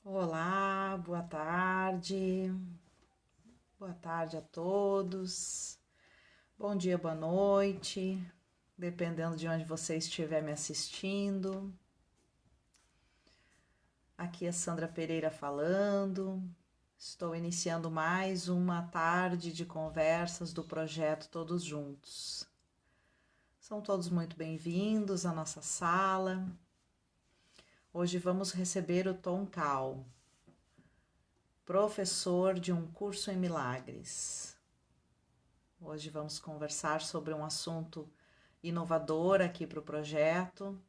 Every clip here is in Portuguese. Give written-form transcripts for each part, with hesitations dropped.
Olá, boa tarde. Boa tarde a todos. Bom dia, boa noite, dependendo de onde você estiver me assistindo. Aqui é Sandra Pereira falando. Estou iniciando mais uma tarde de conversas do projeto Todos Juntos. São todos muito bem-vindos à nossa sala. Hoje vamos receber o Tom Cal, professor de um curso em milagres. Hoje vamos conversar sobre um assunto inovador aqui para o projeto.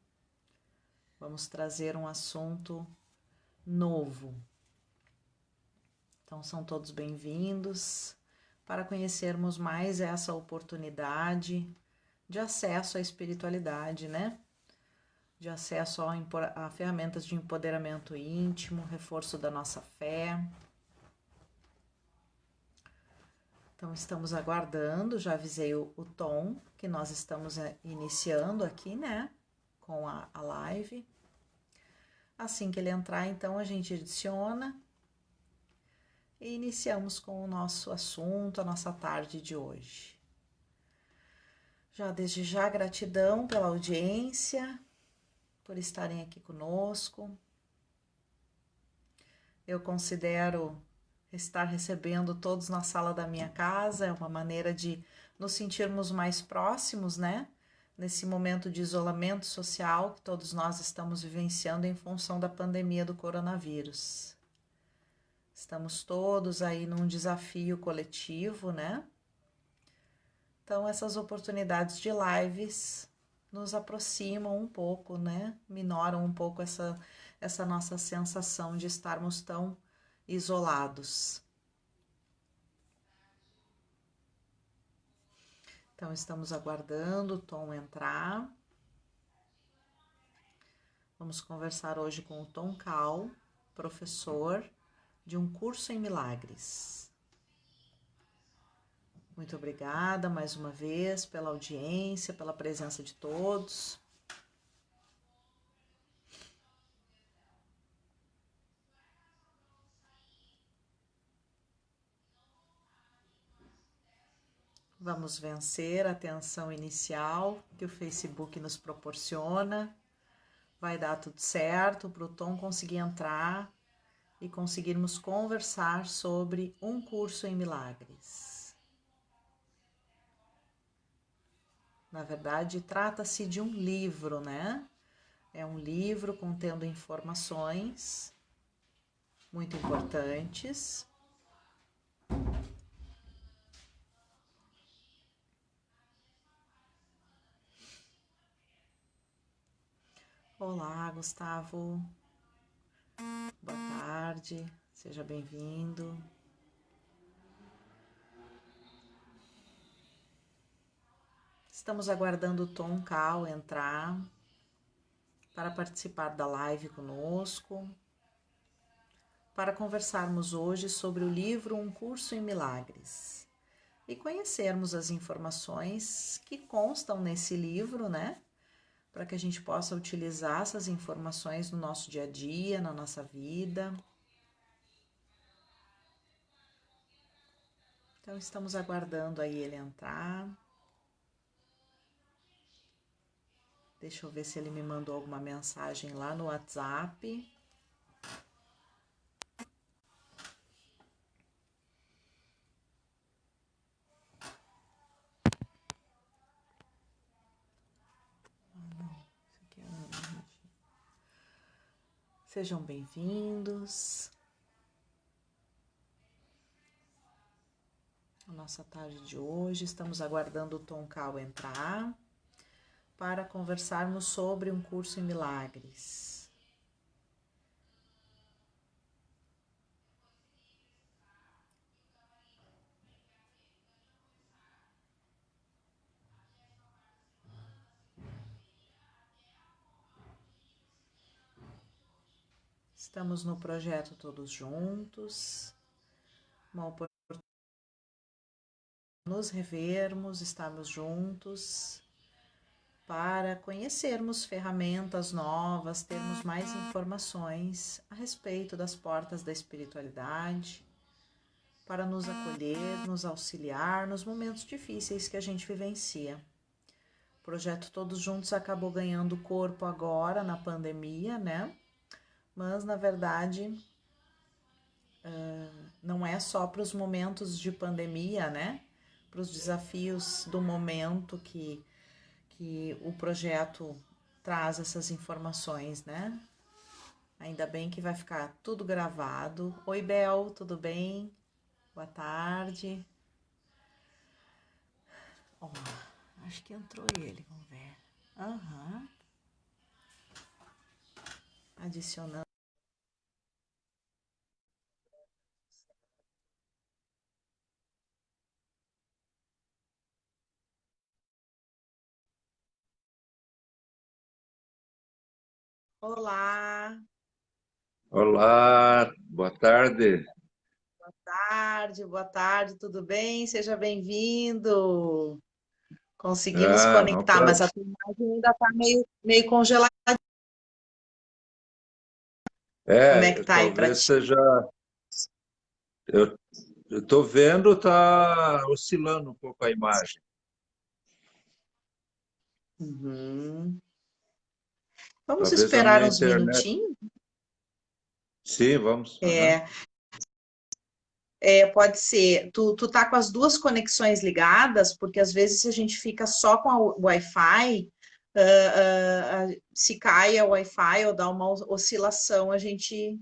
Vamos trazer um assunto novo. Então são todos bem-vindos para conhecermos mais essa oportunidade de acesso à espiritualidade, né? De acesso a ferramentas de empoderamento íntimo, reforço da nossa fé. Então, estamos aguardando, já avisei o Tom, que nós estamos iniciando aqui, né, com a live. Assim que ele entrar, então, a gente adiciona e iniciamos com o nosso assunto, a nossa tarde de hoje. Já desde já, gratidão pela audiência, por estarem aqui conosco. Eu considero estar recebendo todos na sala da minha casa, é uma maneira de nos sentirmos mais próximos, né? Nesse momento de isolamento social que todos nós estamos vivenciando em função da pandemia do coronavírus. Estamos todos aí num desafio coletivo, né? Então, essas oportunidades de lives nos aproximam um pouco, né? Minoram um pouco essa nossa sensação de estarmos tão isolados. Então, estamos aguardando o Tom entrar. Vamos conversar hoje com o Tom Cal, professor de um curso em milagres. Muito obrigada mais uma vez pela audiência, pela presença de todos. Vamos vencer a tensão inicial que o Facebook nos proporciona. Vai dar tudo certo para o Tom conseguir entrar e conseguirmos conversar sobre um curso em milagres. Na verdade, trata-se de um livro, né? É um livro contendo informações muito importantes. Olá, Gustavo. Boa tarde, seja bem-vindo. Estamos aguardando o Tom Cal entrar para participar da live conosco, para conversarmos hoje sobre o livro Um Curso em Milagres e conhecermos as informações que constam nesse livro, né? Para que a gente possa utilizar essas informações no nosso dia a dia, na nossa vida. Então, estamos aguardando aí ele entrar. Deixa eu ver se ele me mandou alguma mensagem lá no WhatsApp. Sejam bem-vindos à nossa tarde de hoje. Estamos aguardando o Tom Cal entrar para conversarmos sobre um curso em milagres. Estamos no projeto Todos Juntos, uma oportunidade de nos revermos, estarmos juntos para conhecermos ferramentas novas, termos mais informações a respeito das portas da espiritualidade, para nos acolher, nos auxiliar nos momentos difíceis que a gente vivencia. O projeto Todos Juntos acabou ganhando corpo agora na pandemia, né? Mas na verdade não é só para os momentos de pandemia, né? Para os desafios do momento que o projeto traz essas informações, né? Ainda bem que vai ficar tudo gravado. Oi, Bel, tudo bem? Boa tarde. Ó, acho que entrou ele, vamos ver. Aham. Adicionando. Olá, Olá, boa tarde. boa tarde, tudo bem? Seja bem-vindo. Conseguimos Ah, não, conectar, mas a tua imagem ainda está meio congelada. Como é que tá aí para talvez ti? seja. Eu estou vendo, está oscilando um pouco a imagem. Uhum. Vamos Talvez a esperar minha uns internet. minutinhos? Sim, vamos. Aham. É, pode ser. Tu tá com as duas conexões ligadas, porque às vezes se a gente fica só com a Wi-Fi, se cai a Wi-Fi ou dá uma oscilação, a gente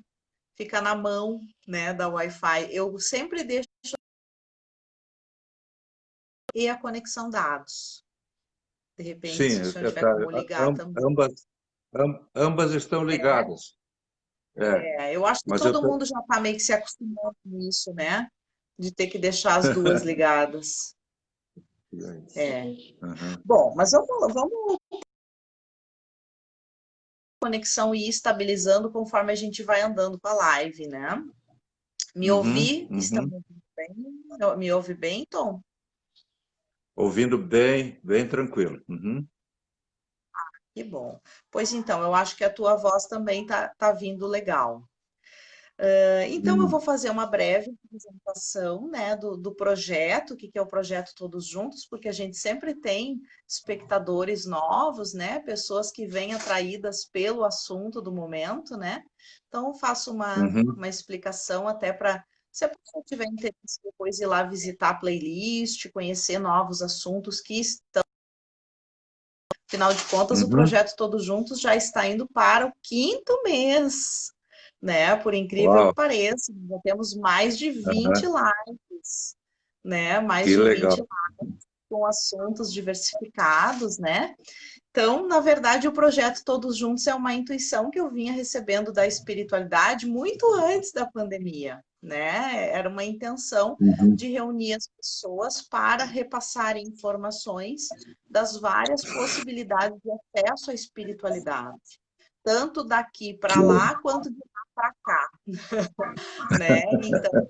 fica na mão, né, da Wi-Fi. Eu sempre deixo e a conexão dados. De repente, Sim, se o senhor tiver como ligar também. ambas estão ligadas. É, Eu acho que mas eu. todo mundo já está meio que se acostumando com isso, né? De ter que deixar as duas ligadas. É. Aham. Bom, mas vamos conexão ir estabilizando conforme a gente vai andando com a live, né? Me Uhum, ouvir? Está me uhum. ouvindo bem? Me ouve bem, Tom? Ouvindo bem, bem tranquilo. Uhum. Que bom. Pois então, eu acho que a tua voz também tá vindo legal. Então, eu vou Hum. fazer uma breve apresentação, né, do projeto, o que que é o projeto Todos Juntos, porque a gente sempre tem espectadores novos, né, pessoas que vêm atraídas pelo assunto do momento, né? Então, eu faço Uhum. uma explicação até para, se a pessoa tiver interesse, depois ir lá visitar a playlist, conhecer novos assuntos que estão. Afinal de contas, o Uhum. projeto Todos Juntos já está indo para o quinto mês, né? Por incrível que Uau, pareça, já temos mais de 20 aham. lives, né? Mais Que de 20 legal. lives com assuntos diversificados, né? Então, na verdade, o projeto Todos Juntos é uma intuição que eu vinha recebendo da espiritualidade muito antes da pandemia, né? Era uma intenção Uhum. de reunir as pessoas para repassarem informações das várias possibilidades de acesso à espiritualidade, tanto daqui para lá quanto de lá para cá, né? Então,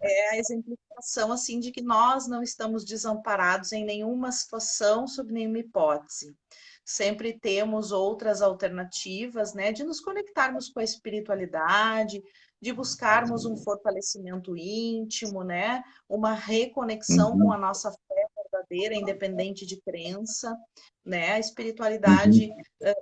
é a exemplificação assim de que nós não estamos desamparados em nenhuma situação, sob nenhuma hipótese. Sempre temos outras alternativas, né, de nos conectarmos com a espiritualidade, de buscarmos um fortalecimento íntimo, né, uma reconexão com a Uhum. nossa fé verdadeira, independente de crença, né, a espiritualidade, Uhum.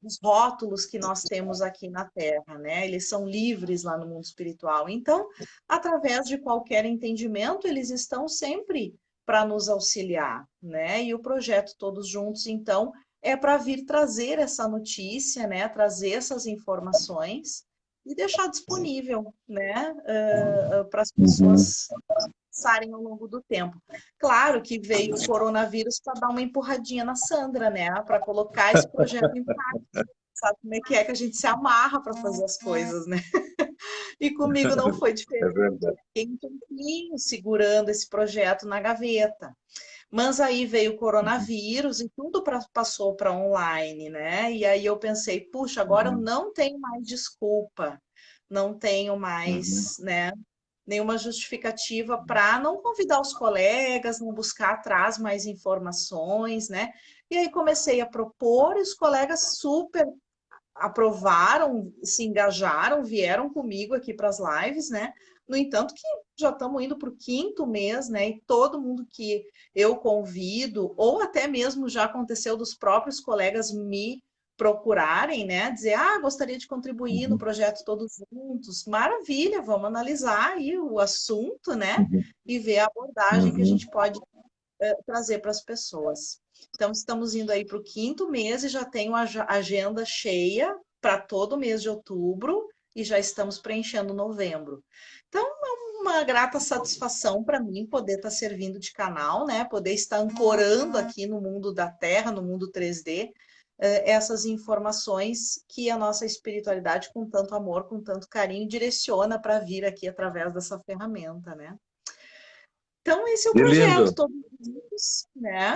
os rótulos que nós temos aqui na Terra, né? Eles são livres lá no mundo espiritual. Então, através de qualquer entendimento, eles estão sempre para nos auxiliar, né? E o projeto Todos Juntos, então, é para vir trazer essa notícia, né? Trazer essas informações e deixar disponível, né? Para as Uhum. pessoas passarem ao longo do tempo. Claro que veio o coronavírus para dar uma empurradinha na Sandra, né? Para colocar esse projeto em prática. Sabe como é que a gente se amarra para fazer as coisas, né? E comigo não foi É diferente. verdade. Fiquei um tempinho segurando esse projeto na gaveta. Mas aí veio o coronavírus e tudo passou para online, né? E aí eu pensei, puxa, agora eu Uhum. não tenho mais desculpa, não tenho Uhum. mais, né? nenhuma justificativa para não convidar os colegas, não buscar atrás mais informações, né? E aí comecei a propor, e os colegas super aprovaram, se engajaram, vieram comigo aqui para as lives, né? No entanto, que já estamos indo para o quinto mês, né? E todo mundo que eu convido, ou até mesmo já aconteceu dos próprios colegas me procurarem, né? Dizer, ah, gostaria de contribuir no Uhum, projeto Todos Juntos. Maravilha, vamos analisar aí o assunto, né? uhum, E ver a abordagem que a uhum. gente pode trazer para as pessoas. Então, estamos indo aí para o quinto mês e já tenho a agenda cheia para todo mês de outubro e já estamos preenchendo novembro. Então, é uma grata satisfação para mim poder estar servindo de canal, né? Poder estar ancorando aqui no mundo da Terra, no mundo 3D, essas informações que a nossa espiritualidade, com tanto amor, com tanto carinho, direciona para vir aqui através dessa ferramenta, né? Então, esse é o Que lindo! projeto, todos juntos, né?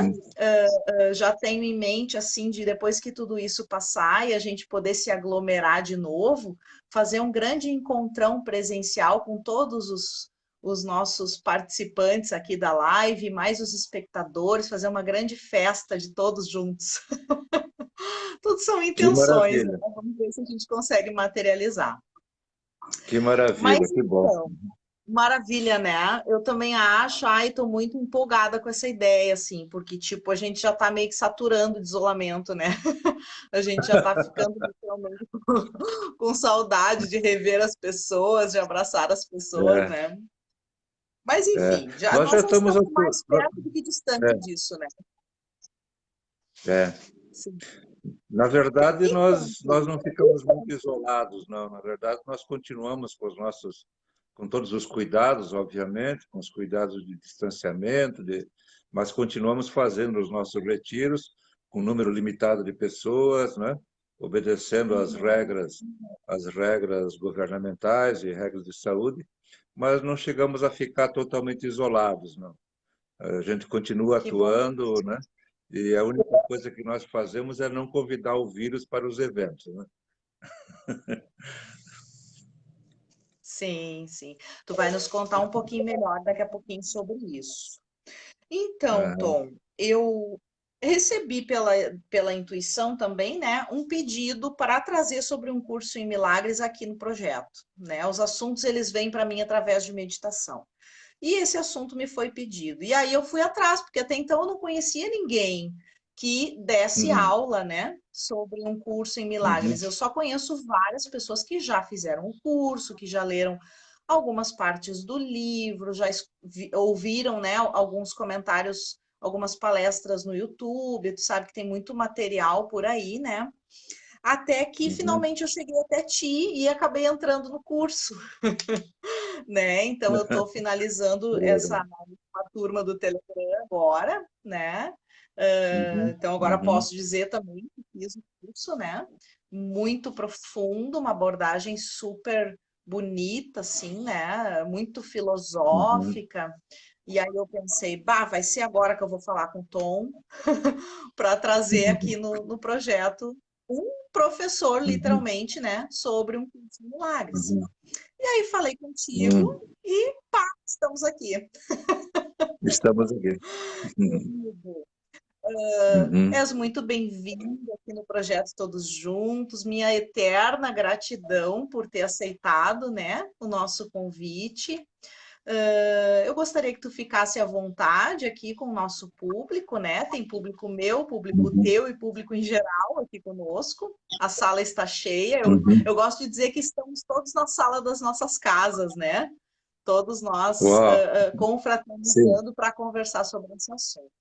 Já tenho em mente, assim, de depois que tudo isso passar e a gente poder se aglomerar de novo, fazer um grande encontrão presencial com todos os nossos participantes aqui da live, mais os espectadores, fazer uma grande festa de todos juntos. Tudo são Que intenções, né? maravilha! Vamos ver se a gente consegue materializar. Que maravilha, Mas que bom. então, maravilha, né? Eu também acho, ai, tô muito empolgada com essa ideia, assim, porque, tipo, a gente já tá meio que saturando de isolamento, né? A gente já tá ficando literalmente com saudade de rever as pessoas, de abraçar as pessoas, É, né? Mas, é. enfim, já, Nós já nós já estamos... estamos mais perto do que distante É, disso, né? é. Sim. Na verdade, Então, nós não ficamos muito isolados, não. Na verdade, nós continuamos com os nossos, com todos os cuidados, obviamente, com os cuidados de distanciamento, mas continuamos fazendo os nossos retiros com um número limitado de pessoas, né? Obedecendo uhum, as regras governamentais e regras de saúde, mas não chegamos a ficar totalmente isolados, não. A gente continua que bom. atuando, né? E a única coisa que nós fazemos é não convidar o vírus para os eventos, né? Sim, sim. Tu vai nos contar um pouquinho melhor daqui a pouquinho sobre isso. Então, Aham. Tom, eu recebi pela intuição também, né, um pedido para trazer sobre um curso em milagres aqui no projeto, né? Os assuntos eles vêm para mim através de meditação. E esse assunto me foi pedido. E aí eu fui atrás, porque até então eu não conhecia ninguém que desse Uhum. aula, né, sobre um curso em milagres. Uhum. Eu só conheço várias pessoas que já fizeram o curso, que já leram algumas partes do livro, já ouviram, né, alguns comentários, algumas palestras no YouTube, tu sabe que tem muito material por aí, né? Até que Uhum. finalmente eu cheguei até ti e acabei entrando no curso, né? Então eu estou finalizando essa a turma do Telegram agora, né? Uhum. Então agora Uhum. posso dizer também que fiz um curso, né? Muito profundo, uma abordagem super bonita, assim, né? Muito Uhum. filosófica. E aí eu pensei, bah, vai ser agora que eu vou falar com o Tom para trazer aqui no projeto um professor, Uhum. literalmente, né? Sobre um curso de milagres. Uhum. E aí falei contigo Uhum. e pá, estamos aqui. Estamos aqui. Uhum. Querido, Uhum. és muito bem-vindo aqui no Projeto Todos Juntos. Minha eterna gratidão por ter aceitado, né, o nosso convite. Eu gostaria que tu ficasse à vontade aqui com o nosso público, né? Tem público meu, público Uhum. teu e público em geral aqui conosco. A sala está cheia. Eu Uhum. gosto de dizer que estamos todos na sala das nossas casas, né? Todos nós Uau! Sim, confraternizando para conversar sobre esse assunto.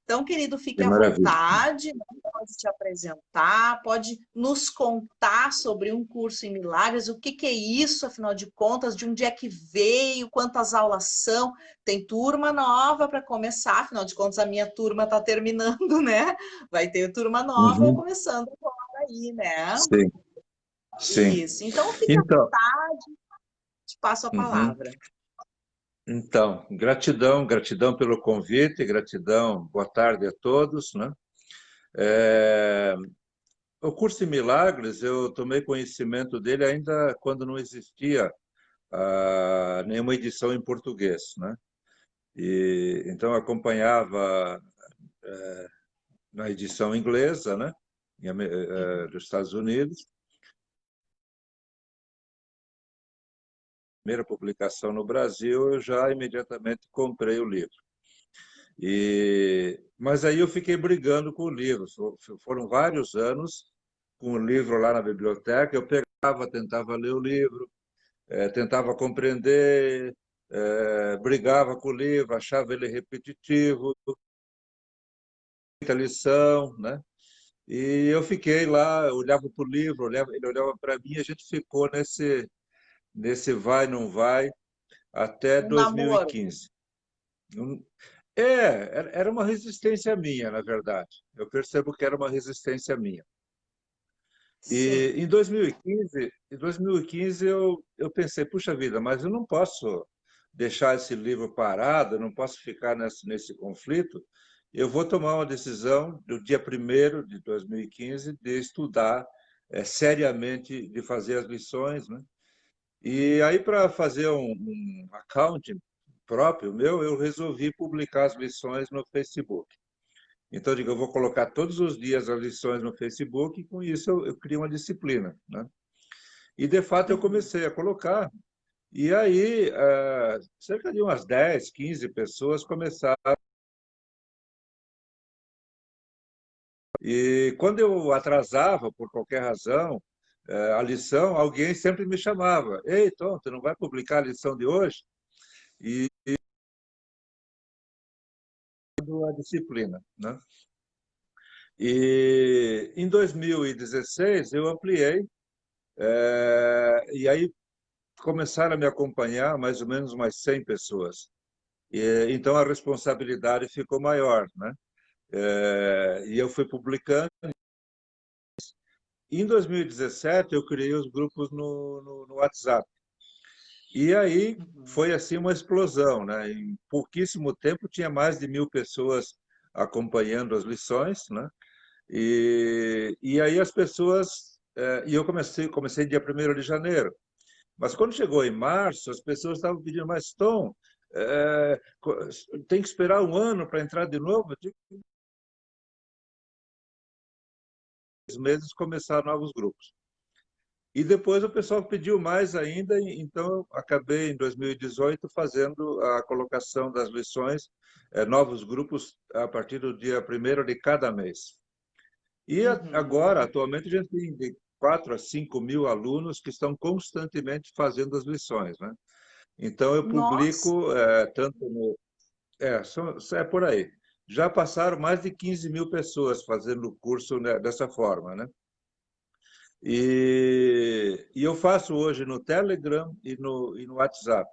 Então, querido, fique que à maravilha. vontade, né? Pode te apresentar, pode nos contar sobre um curso em milagres, o que que é isso, afinal de contas, de onde é que veio, quantas aulas são. Tem turma nova para começar, afinal de contas, a minha turma está terminando, né? Vai ter turma nova Uhum. começando agora aí, né? Sim, sim. Isso. Então, fique à Então, vontade, te passo a uhum. palavra. Então, gratidão, gratidão pelo convite, gratidão, boa tarde a todos, né? É, o curso em Milagres, eu tomei conhecimento dele ainda quando não existia nenhuma edição em português, né? E então eu acompanhava na edição inglesa, né? Dos Estados Unidos, primeira publicação no Brasil, eu já imediatamente comprei o livro. Mas aí eu fiquei brigando com o livro. Foram vários anos com o livro lá na biblioteca. Eu pegava, tentava ler o livro, tentava compreender, brigava com o livro, achava ele repetitivo, muita lição, né? E eu fiquei lá, eu olhava para o livro, ele olhava para mim, e a gente ficou nesse vai, não vai, até Um namoro. 2015. Era uma resistência minha, na verdade. Eu percebo que era uma resistência minha. E Sim. em 2015 eu pensei, puxa vida, mas eu não posso deixar esse livro parado, eu não posso ficar nesse conflito. Eu vou tomar uma decisão do dia 1º de 2015 de estudar seriamente, de fazer as lições, né? E aí, para fazer um account próprio meu, eu resolvi publicar as lições no Facebook. Então, eu digo, eu vou colocar todos os dias as lições no Facebook e, com isso, eu crio uma disciplina, né? E, de fato, eu Uhum. comecei a colocar. E aí, cerca de umas 10, 15 pessoas começaram. E quando eu atrasava, por qualquer razão, a lição, alguém sempre me chamava. Ei, Tom, tu não vai publicar a lição de hoje? E a disciplina, né? E em 2016 eu ampliei, e aí começaram a me acompanhar mais ou menos umas 100 pessoas. Então a responsabilidade ficou maior, né? E eu fui publicando. Em 2017 eu criei os grupos no WhatsApp. E aí Uhum. foi assim uma explosão, né? Em pouquíssimo tempo tinha mais de 1.000 pessoas acompanhando as lições, né? E aí as pessoas. E eu comecei dia 1º de janeiro. Mas quando chegou em março, as pessoas estavam pedindo, mas Tom, tem que esperar um ano para entrar de novo? Eu digo, 2 meses começar novos grupos. E depois o pessoal pediu mais ainda, então eu acabei em 2018 fazendo a colocação das lições, novos grupos a partir do dia 1º de cada mês. E agora, Uhum. atualmente, a gente tem de 4 a 5 mil alunos que estão constantemente fazendo as lições, né? Então, eu Nossa, publico tanto no. É por aí. Já passaram mais de 15 mil pessoas fazendo o curso, né, dessa forma, né? E eu faço hoje no Telegram e no WhatsApp.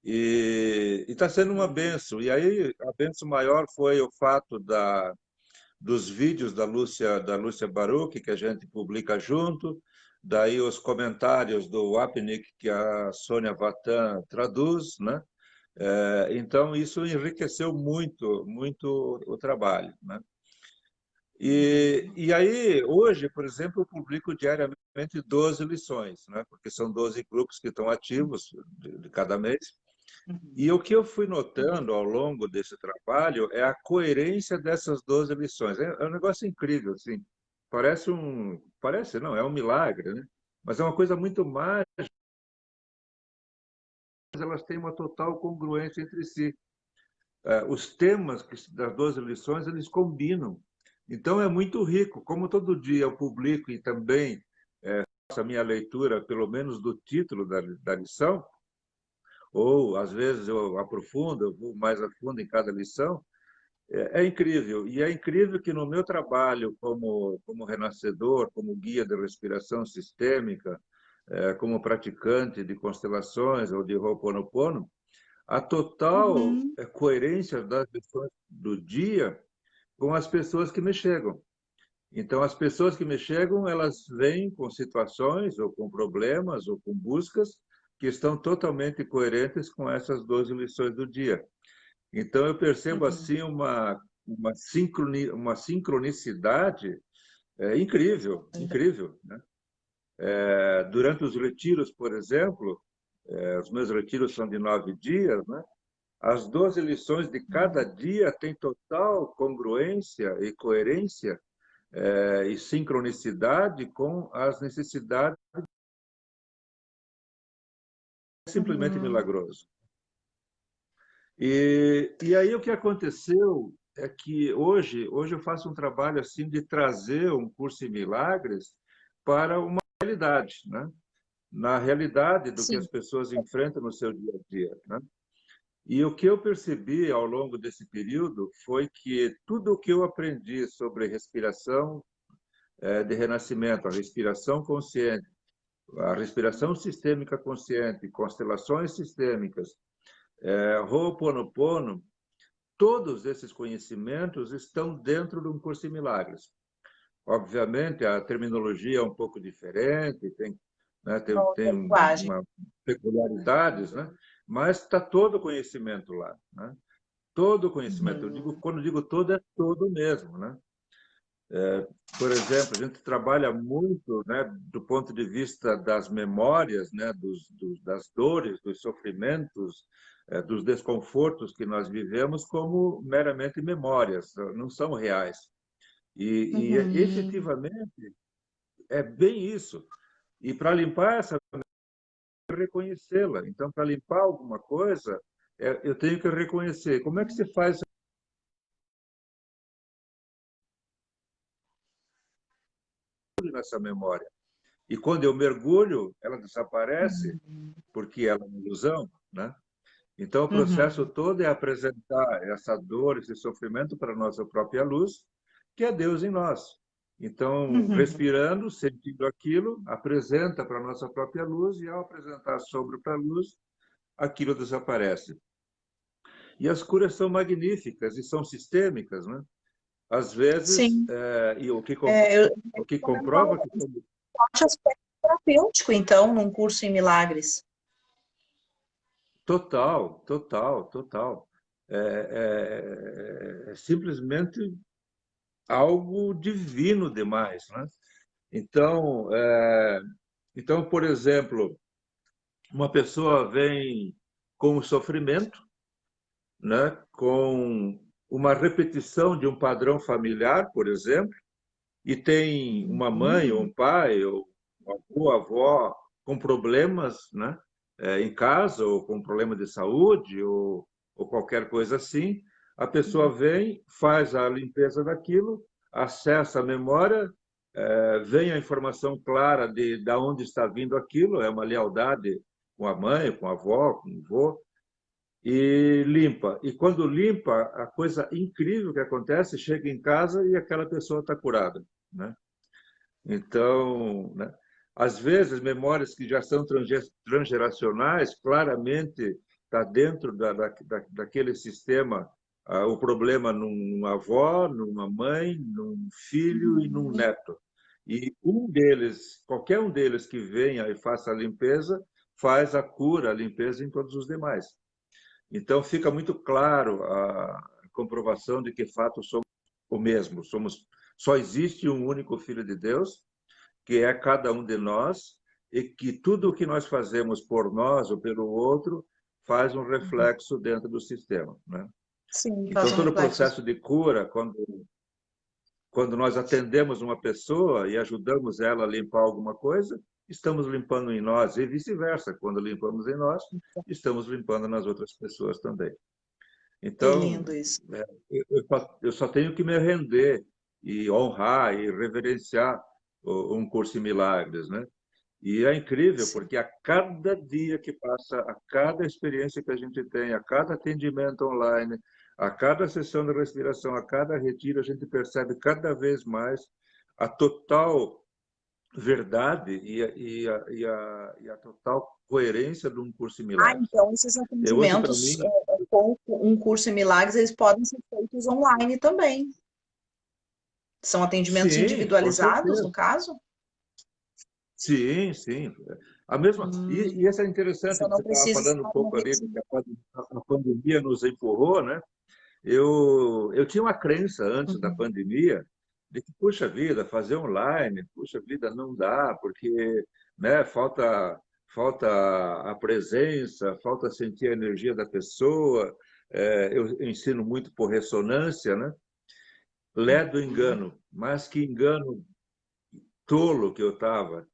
E está sendo uma uhum. benção. E aí, a benção maior foi o fato dos vídeos da Lúcia Baruch, que a gente publica junto, daí os comentários do Wapnick, que a Sônia Vatan traduz, né? Então, isso enriqueceu muito, muito o trabalho, né? Uhum. E aí, hoje, por exemplo, eu publico diariamente 12 lições, né? Porque são 12 grupos que estão ativos de cada mês. E Uhum. o que eu fui notando ao longo desse trabalho é a coerência dessas 12 lições. É um negócio incrível, assim. Parece não, é um milagre, né? Mas é uma coisa muito mágica, elas têm uma total congruência entre si. Os temas das 12 lições, eles combinam. Então, é muito rico. Como todo dia eu publico e também faço a minha leitura, pelo menos do título da lição, ou às vezes eu aprofundo, eu vou mais a fundo em cada lição, é incrível. E é incrível que no meu trabalho como renascedor, como guia de respiração sistêmica, como praticante de constelações ou de Ho'oponopono, a total Uhum. coerência das lições do dia com as pessoas que me chegam. Então, as pessoas que me chegam, elas vêm com situações, ou com problemas, ou com buscas, que estão totalmente coerentes com essas 12 lições do dia. Então, eu percebo, Uhum. assim, uma sincronicidade incrível, incrível, né? Durante os retiros, por exemplo, os meus retiros são de 9 dias, né? As 12 lições de cada dia têm total congruência e coerência e sincronicidade com as necessidades. É simplesmente Uhum. milagroso. E aí o que aconteceu é que hoje eu faço um trabalho assim de trazer um curso em milagres para uma realidade, né? Na realidade do que as Sim. pessoas enfrentam no seu dia a dia, né? E o que eu percebi ao longo desse período foi que tudo o que eu aprendi sobre respiração de renascimento, a respiração consciente, a respiração sistêmica consciente, constelações sistêmicas, Ho'oponopono, todos esses conhecimentos estão dentro de um curso em milagres. Obviamente, a terminologia é um pouco diferente, tem, né, Uma tem outra linguagem. uma peculiaridades, né? Mas está todo o conhecimento lá, né? Todo o conhecimento. Uhum. Quando digo todo, é todo mesmo, né? Por exemplo, a gente trabalha muito, né, do ponto de vista das memórias, né, das dores, dos sofrimentos, dos desconfortos que nós vivemos como meramente memórias, não são reais. E Uhum. efetivamente é bem isso. E para limpar essa, reconhecê-la. Então, para limpar alguma coisa, eu tenho que reconhecer. Como é que se faz nessa memória? E quando eu mergulho, ela desaparece Uhum. porque ela é uma ilusão, né? Então, o processo Uhum. todo é apresentar essa dor, esse sofrimento para a nossa própria luz, que é Deus em nós. Então, Uhum. respirando, sentindo aquilo, apresenta para a nossa própria luz, e ao apresentar a sombra para a luz, aquilo desaparece. E as curas são magníficas e são sistêmicas, né? Às vezes, Sim. e Eu o que comentar comprova um que forte aspecto terapêutico, então, num curso em milagres. total, total, total. É simplesmente algo divino demais, né? Então, por exemplo, uma pessoa vem com o sofrimento, né? Com uma repetição de um padrão familiar, por exemplo, e tem uma mãe ou Uhum. um pai ou uma avó, avó com problemas, né? Em casa, ou com problema de saúde, ou qualquer coisa assim, a pessoa vem, faz a limpeza daquilo, acessa a memória, vem a informação clara de onde está vindo aquilo, é uma lealdade com a mãe, com a avó, com o avô, e limpa. E quando limpa, a coisa incrível que acontece, chega em casa e aquela pessoa está curada, né? Então, né, às vezes, memórias que já são transgeracionais, claramente está dentro daquele sistema, o problema numa avó, numa mãe, num filho e num Uhum. neto. E um deles, qualquer um deles que venha e faça a limpeza, faz a cura, a limpeza em todos os demais. Então, fica muito claro a comprovação de que, de fato, somos o mesmo. Só existe um único Filho de Deus, que é cada um de nós, e que tudo o que nós fazemos por nós ou pelo outro faz um reflexo dentro do sistema, né? Sim, faz Então, um todo o reflexo. processo de cura, quando nós atendemos uma pessoa e ajudamos ela a limpar alguma coisa, estamos limpando em nós, e vice-versa. Quando limpamos em nós, estamos limpando nas outras pessoas também. Que Então, lindo isso. eu só tenho que me render e honrar e reverenciar um curso em milagres, né? E é incrível, Sim. porque a cada dia que passa, a cada experiência que a gente tem, a cada atendimento online, a cada sessão de respiração, a cada retiro, a gente percebe cada vez mais a total verdade e a total coerência de um curso em Ah, milagres. então esses Hoje, para atendimentos mim, com um curso em milagres, eles podem ser feitos online também. São atendimentos sim, com individualizados, certeza. no caso? Sim, sim. A mesma. Hum, Isso é interessante, só não você estava precisa falando um estar no pouco ali do que retiro. a pandemia nos empurrou, né? Eu tinha uma crença antes da Uhum. pandemia de que, puxa vida, fazer online, puxa vida, não dá, porque, né, falta. falta a presença, falta sentir a energia da pessoa. Eu ensino muito por ressonância, né? Lé do engano, mas que engano tolo que eu estava.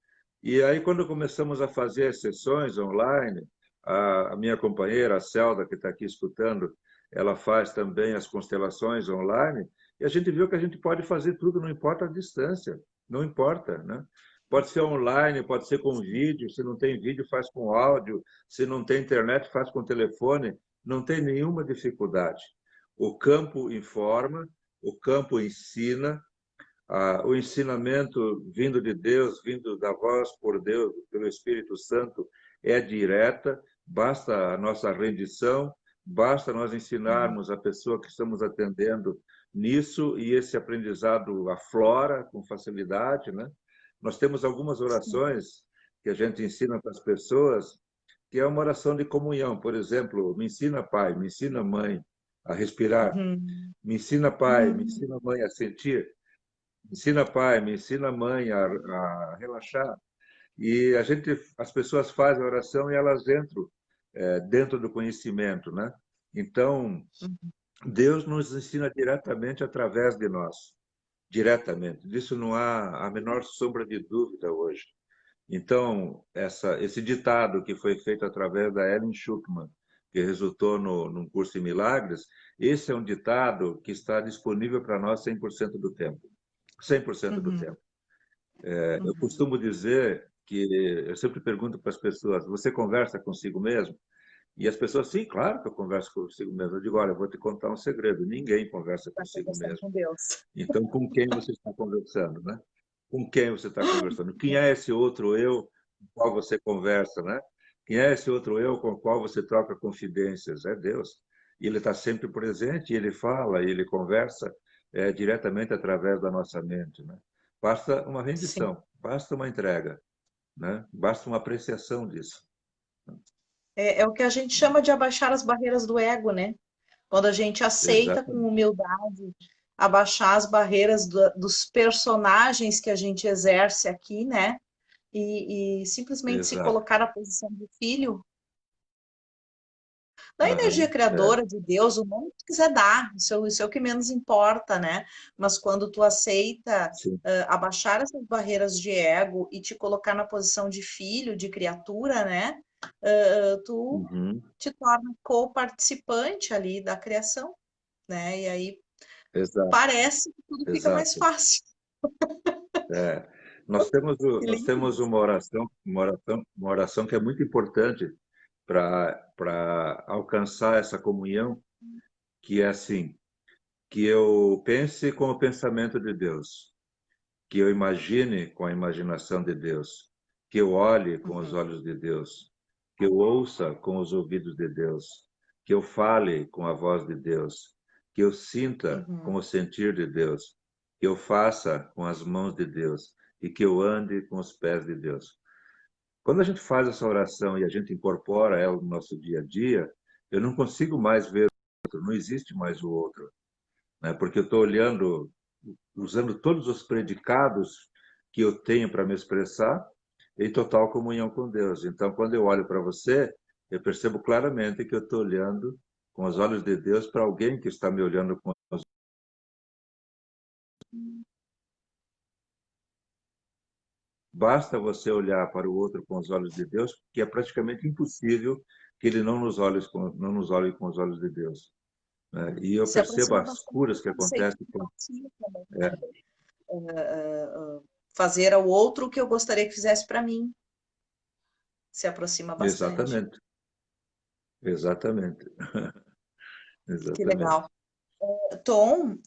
E aí, quando começamos a fazer as sessões online, a minha companheira, a Celda, que está aqui escutando, ela faz também as constelações online, e a gente viu que a gente pode fazer tudo, não importa a distância, não importa, né? Pode ser online, pode ser com vídeo, se não tem vídeo, faz com áudio, se não tem internet, faz com telefone, não tem nenhuma dificuldade. O campo informa, o campo ensina, o ensinamento vindo de Deus, vindo da voz por Deus, pelo Espírito Santo, é direta, basta a nossa rendição, basta nós ensinarmos a pessoa que estamos atendendo nisso e esse aprendizado aflora com facilidade, né? Nós temos algumas orações que a gente ensina para as pessoas, que é uma oração de comunhão, por exemplo, me ensina pai, me ensina mãe a respirar, Uhum. me ensina pai, me Uhum. ensina mãe a sentir. Me ensina pai, me ensina mãe a relaxar. E as pessoas fazem a oração e elas entram dentro do conhecimento, né? Então, Deus nos ensina diretamente através de nós, diretamente. Disso não há a menor sombra de dúvida hoje. Então, esse ditado que foi feito através da Ellen Schuckman, que resultou num curso em milagres, esse é um ditado que está disponível para nós 100% do tempo. 100% do Uhum. tempo. Eu Uhum. costumo dizer que eu sempre pergunto para as pessoas: você conversa consigo mesmo? E as pessoas, sim, claro que eu converso consigo mesmo. Eu digo: olha, eu vou te contar um segredo: ninguém conversa Tá consigo conversando mesmo. com Deus. Então, com quem você está conversando, né? Com quem você está conversando? Quem é esse outro eu com o qual você conversa, né? Quem é esse outro eu com o qual você troca confidências? É Deus. E ele está sempre presente, e ele fala, e ele conversa diretamente através da nossa mente, né? Basta uma Sim. rendição, basta uma entrega, né? Basta uma apreciação disso. É o que a gente chama de abaixar as barreiras do ego, né? Quando a gente aceita com Exatamente, humildade abaixar as barreiras dos personagens que a gente exerce aqui, né? E simplesmente se exato. colocar na posição de filho da energia Aham, criadora de Deus, o nome que tu quiser dar, isso é o que menos importa, né? Mas quando tu aceita sim. abaixar essas barreiras de ego e te colocar na posição de filho, de criatura, né? Tu Uhum, te torna co-participante ali da criação, né? E aí exato, parece que tudo fica mais exato. fácil. É, Que nós lindo temos isso. uma oração que é muito importante para alcançar essa comunhão, que é assim, que eu pense com o pensamento de Deus, que eu imagine com a imaginação de Deus, que eu olhe com os Uhum, olhos de Deus, que eu ouça com os ouvidos de Deus, que eu fale com a voz de Deus, que eu sinta com uhum. o sentir de Deus, que eu faça com as mãos de Deus e que eu ande com os pés de Deus. Quando a gente faz essa oração e a gente incorpora ela no nosso dia a dia, eu não consigo mais ver o outro, não existe mais o outro, né? Porque eu estou olhando, usando todos os predicados que eu tenho para me expressar em total comunhão com Deus. Então, quando eu olho para você, eu percebo claramente que eu estou olhando com os olhos de Deus para alguém que está me olhando com os... Basta você olhar para o outro com os olhos de Deus, que é praticamente impossível que ele não nos olhe com os olhos de Deus, né? E eu Se percebo aproxima as bastante curas do que conceito acontecem de com... empatia também, É, né? Fazer ao outro o que eu gostaria que fizesse para mim. Se aproxima bastante. exatamente, exatamente, Que exatamente. legal. Tom,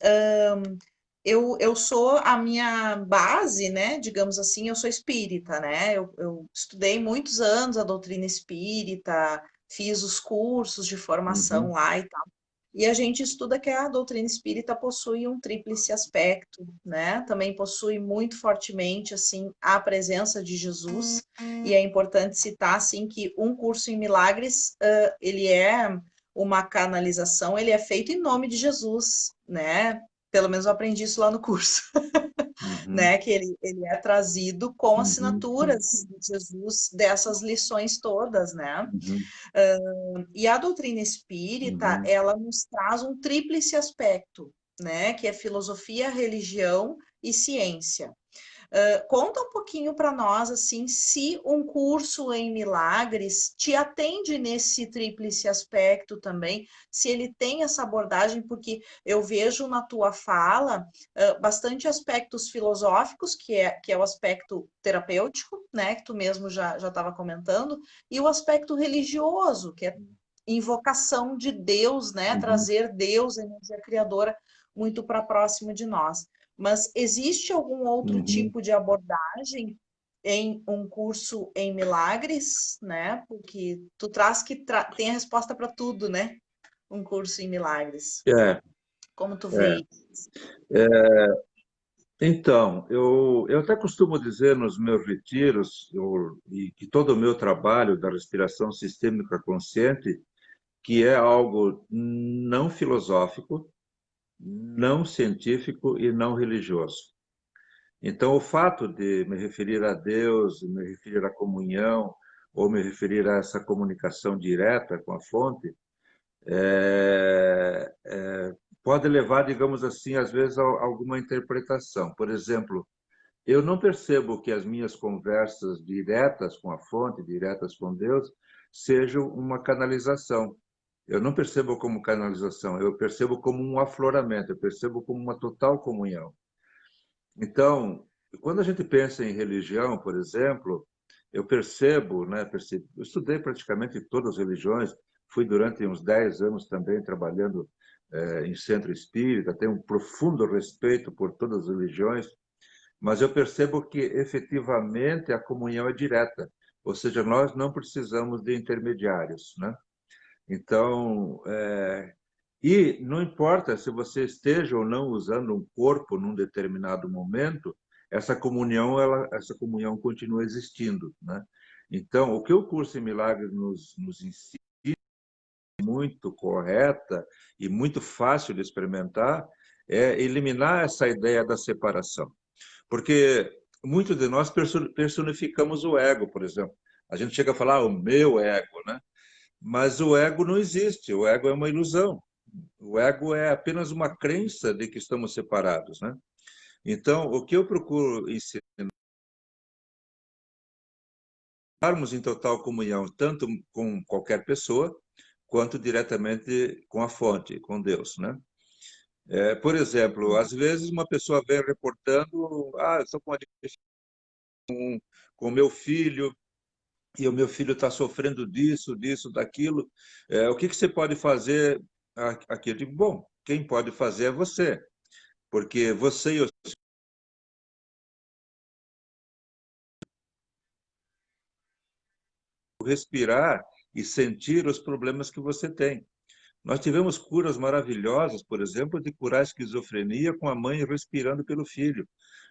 eu sou a minha base, né? Digamos assim, eu sou espírita, né? Eu estudei muitos anos a doutrina espírita, fiz os cursos de formação Uhum, lá e tal. E a gente estuda que a doutrina espírita possui um tríplice aspecto, né? Também possui muito fortemente assim a presença de Jesus. E é importante citar assim que um curso em milagres, ele é uma canalização, ele é feito em nome de Jesus, né? Pelo menos eu aprendi isso lá no curso. uhum, né? Que ele é trazido com uhum, assinaturas de Jesus dessas lições todas, né? uhum, E a doutrina espírita, uhum, ela nos traz um tríplice aspecto, né? Que é filosofia, religião e ciência. Conta um pouquinho para nós, assim, se um curso em milagres te atende nesse tríplice aspecto também, se ele tem essa abordagem, porque eu vejo na tua fala bastante aspectos filosóficos, que é o aspecto terapêutico, né, que tu mesmo já estava comentando, e o aspecto religioso, que é invocação de Deus, né, uhum, trazer Deus, a energia criadora, muito para próximo de nós. Mas existe algum outro uhum. tipo de abordagem em um curso em milagres, né? Porque tu traz que tem a resposta para tudo, né? Um curso em milagres. É, Como tu é. vê? Então, eu até costumo dizer nos meus retiros, e que todo o meu trabalho da respiração sistêmica consciente, que é algo não filosófico, não científico e não religioso. Então, o fato de me referir a Deus, me referir à comunhão, ou me referir a essa comunicação direta com a fonte, pode levar, digamos assim, às vezes, a alguma interpretação. Por exemplo, eu não percebo que as minhas conversas diretas com a fonte, diretas com Deus, sejam uma canalização. Eu não percebo como canalização, eu percebo como um afloramento, eu percebo como uma total comunhão. Então, quando a gente pensa em religião, por exemplo, eu percebo, né, eu estudei praticamente todas as religiões, fui durante uns 10 anos também trabalhando em centro espírita, tenho um profundo respeito por todas as religiões, mas eu percebo que efetivamente a comunhão é direta, ou seja, nós não precisamos de intermediários, né? Então, e não importa se você esteja ou não usando um corpo num determinado momento, essa comunhão continua existindo, né? Então, o que o curso em milagres nos ensina, muito correta e muito fácil de experimentar, é eliminar essa ideia da separação. Porque muitos de nós personificamos o ego, por exemplo. A gente chega a falar o meu ego, né? Mas o ego não existe, o ego é uma ilusão. O ego é apenas uma crença de que estamos separados, né? Então, o que eu procuro ensinarmos em total comunhão, tanto com qualquer pessoa, quanto diretamente com a fonte, com Deus, né? Por exemplo, às vezes uma pessoa vem reportando, eu estou com uma dificuldade com o meu filho, e o meu filho está sofrendo disso, disso, daquilo. O que que você pode fazer aqui? Eu digo, bom, quem pode fazer é você, porque você e o respirar e sentir os problemas que você tem. Nós tivemos curas maravilhosas, por exemplo, de curar a esquizofrenia com a mãe respirando pelo filho,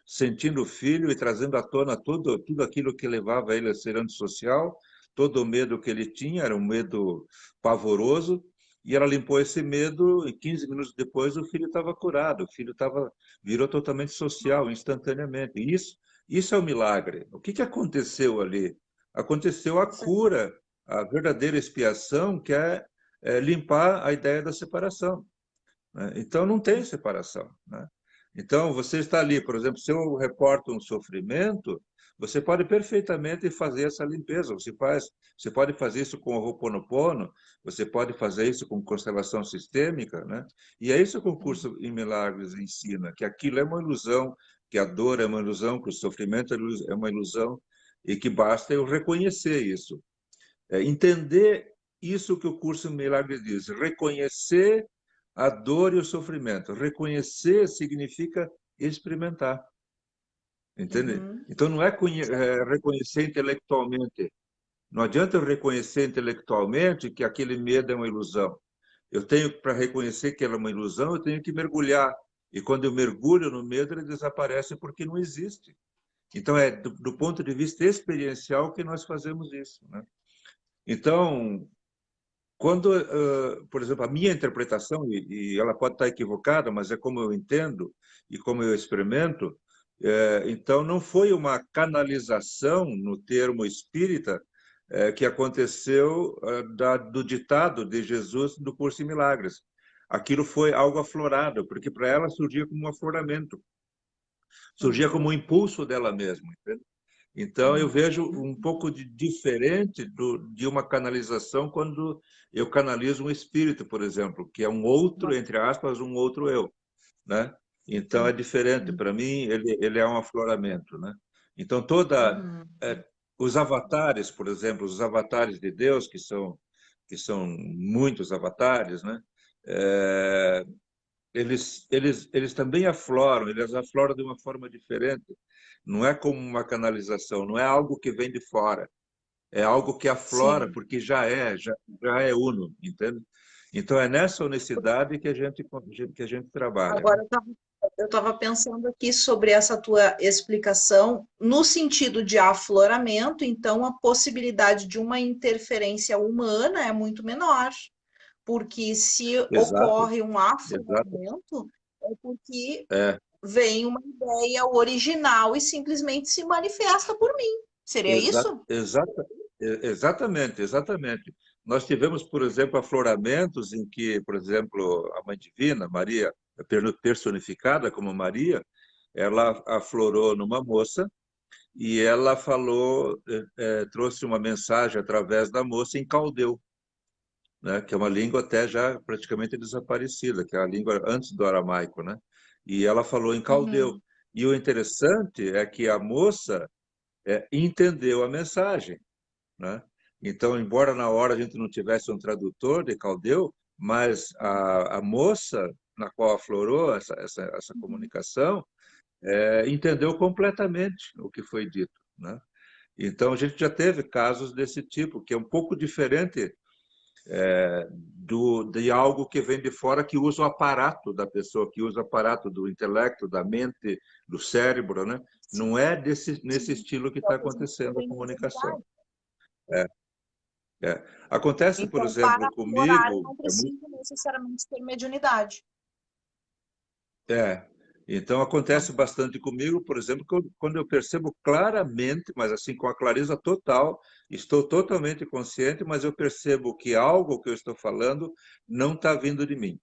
sentindo o filho e trazendo à tona tudo aquilo que levava ele a ser antissocial, todo o medo que ele tinha, era um medo pavoroso, e ela limpou esse medo e 15 minutos depois o filho estava curado, virou totalmente social, instantaneamente. E isso é um milagre. O que que aconteceu ali? Aconteceu a cura, a verdadeira expiação, que é limpar a ideia da separação, né? Então, não tem separação, né? Então, você está ali, por exemplo, se eu reporto um sofrimento, você pode perfeitamente fazer essa limpeza. Você pode fazer isso com o Ho'oponopono, você pode fazer isso com constelação sistêmica, né? E é isso que o curso em Milagres ensina, que aquilo é uma ilusão, que a dor é uma ilusão, que o sofrimento é uma ilusão, e que basta eu reconhecer isso. Entender isso que o curso Milagres diz, reconhecer a dor e o sofrimento. Reconhecer significa experimentar, entende? Uhum, Então, não é reconhecer intelectualmente. Não adianta eu reconhecer intelectualmente que aquele medo é uma ilusão. Eu tenho, para reconhecer que ela é uma ilusão, eu tenho que mergulhar. E quando eu mergulho no medo, ele desaparece porque não existe. Então, é do ponto de vista experiencial que nós fazemos isso, né? Então, quando, por exemplo, a minha interpretação, e ela pode estar equivocada, mas é como eu entendo e como eu experimento, Então, não foi uma canalização, no termo espírita, que aconteceu do ditado de Jesus do Curso em Milagres. Aquilo foi algo aflorado, porque para ela surgia como um afloramento, surgia como um Uhum. impulso dela mesma. Entende? Então, eu vejo Uhum. um pouco de diferente de uma canalização quando eu canalizo um espírito, por exemplo, que é um outro, entre aspas, um outro eu, né? Então, é Sim. diferente. Para mim, ele é um afloramento, né? Então, Uhum. os avatares, por exemplo, os avatares de Deus, que são muitos avatares, né? É, eles também afloram, eles afloram de uma forma diferente. Não é como uma canalização, não é algo que vem de fora, é algo que aflora, Sim. porque já é uno, entende? Então, é nessa unicidade que a gente trabalha, né? Agora eu estava pensando aqui sobre essa tua explicação no sentido de afloramento, então a possibilidade de uma interferência humana é muito menor, porque se Exato, ocorre um exato. afloramento, é porque É, vem uma ideia original e simplesmente se manifesta por mim. Seria exa, isso? exata, exatamente, exatamente. Nós tivemos, por exemplo, afloramentos em que, por exemplo, a Mãe Divina, Maria, personificada como Maria, ela aflorou numa moça e ela falou, trouxe uma mensagem através da moça em caldeu, né, que é uma língua até já praticamente desaparecida, que é a língua antes do aramaico, né? E ela falou em caldeu. Uhum. E o interessante é que a moça entendeu a mensagem, né? Então, embora na hora a gente não tivesse um tradutor de caldeu, mas a moça na qual aflorou essa Uhum. comunicação entendeu completamente o que foi dito, né? Então, a gente já teve casos desse tipo, que é um pouco diferente de algo que vem de fora, que usa o aparato da pessoa, que usa o aparato do intelecto, da mente, do cérebro, né? Não é nesse Sim. estilo que É o está que a gente acontecendo vê a em comunicação. mediunidade. É, Acontece, por Então, para exemplo, aflorar, comigo, não precisa necessariamente ter mediunidade. é, então Não. acontece bastante comigo, por exemplo, quando eu percebo claramente, mas assim com a clareza total, estou totalmente consciente, mas eu percebo que algo que eu estou falando não está vindo de mim.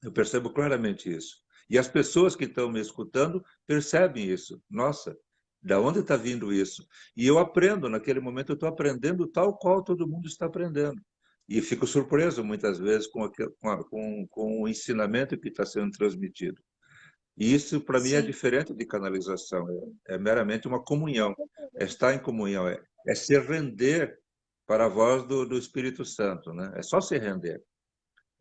Eu percebo claramente isso. E as pessoas que estão me escutando percebem isso. Nossa, da onde está vindo isso? E eu aprendo, naquele momento eu estou aprendendo tal qual todo mundo está aprendendo. E fico surpreso muitas vezes com o ensinamento que está sendo transmitido. E isso, para mim, é Sim. diferente de canalização, é meramente uma Com comunhão, é certeza. estar em comunhão, é se render para a voz do Espírito Santo, né? É só se render.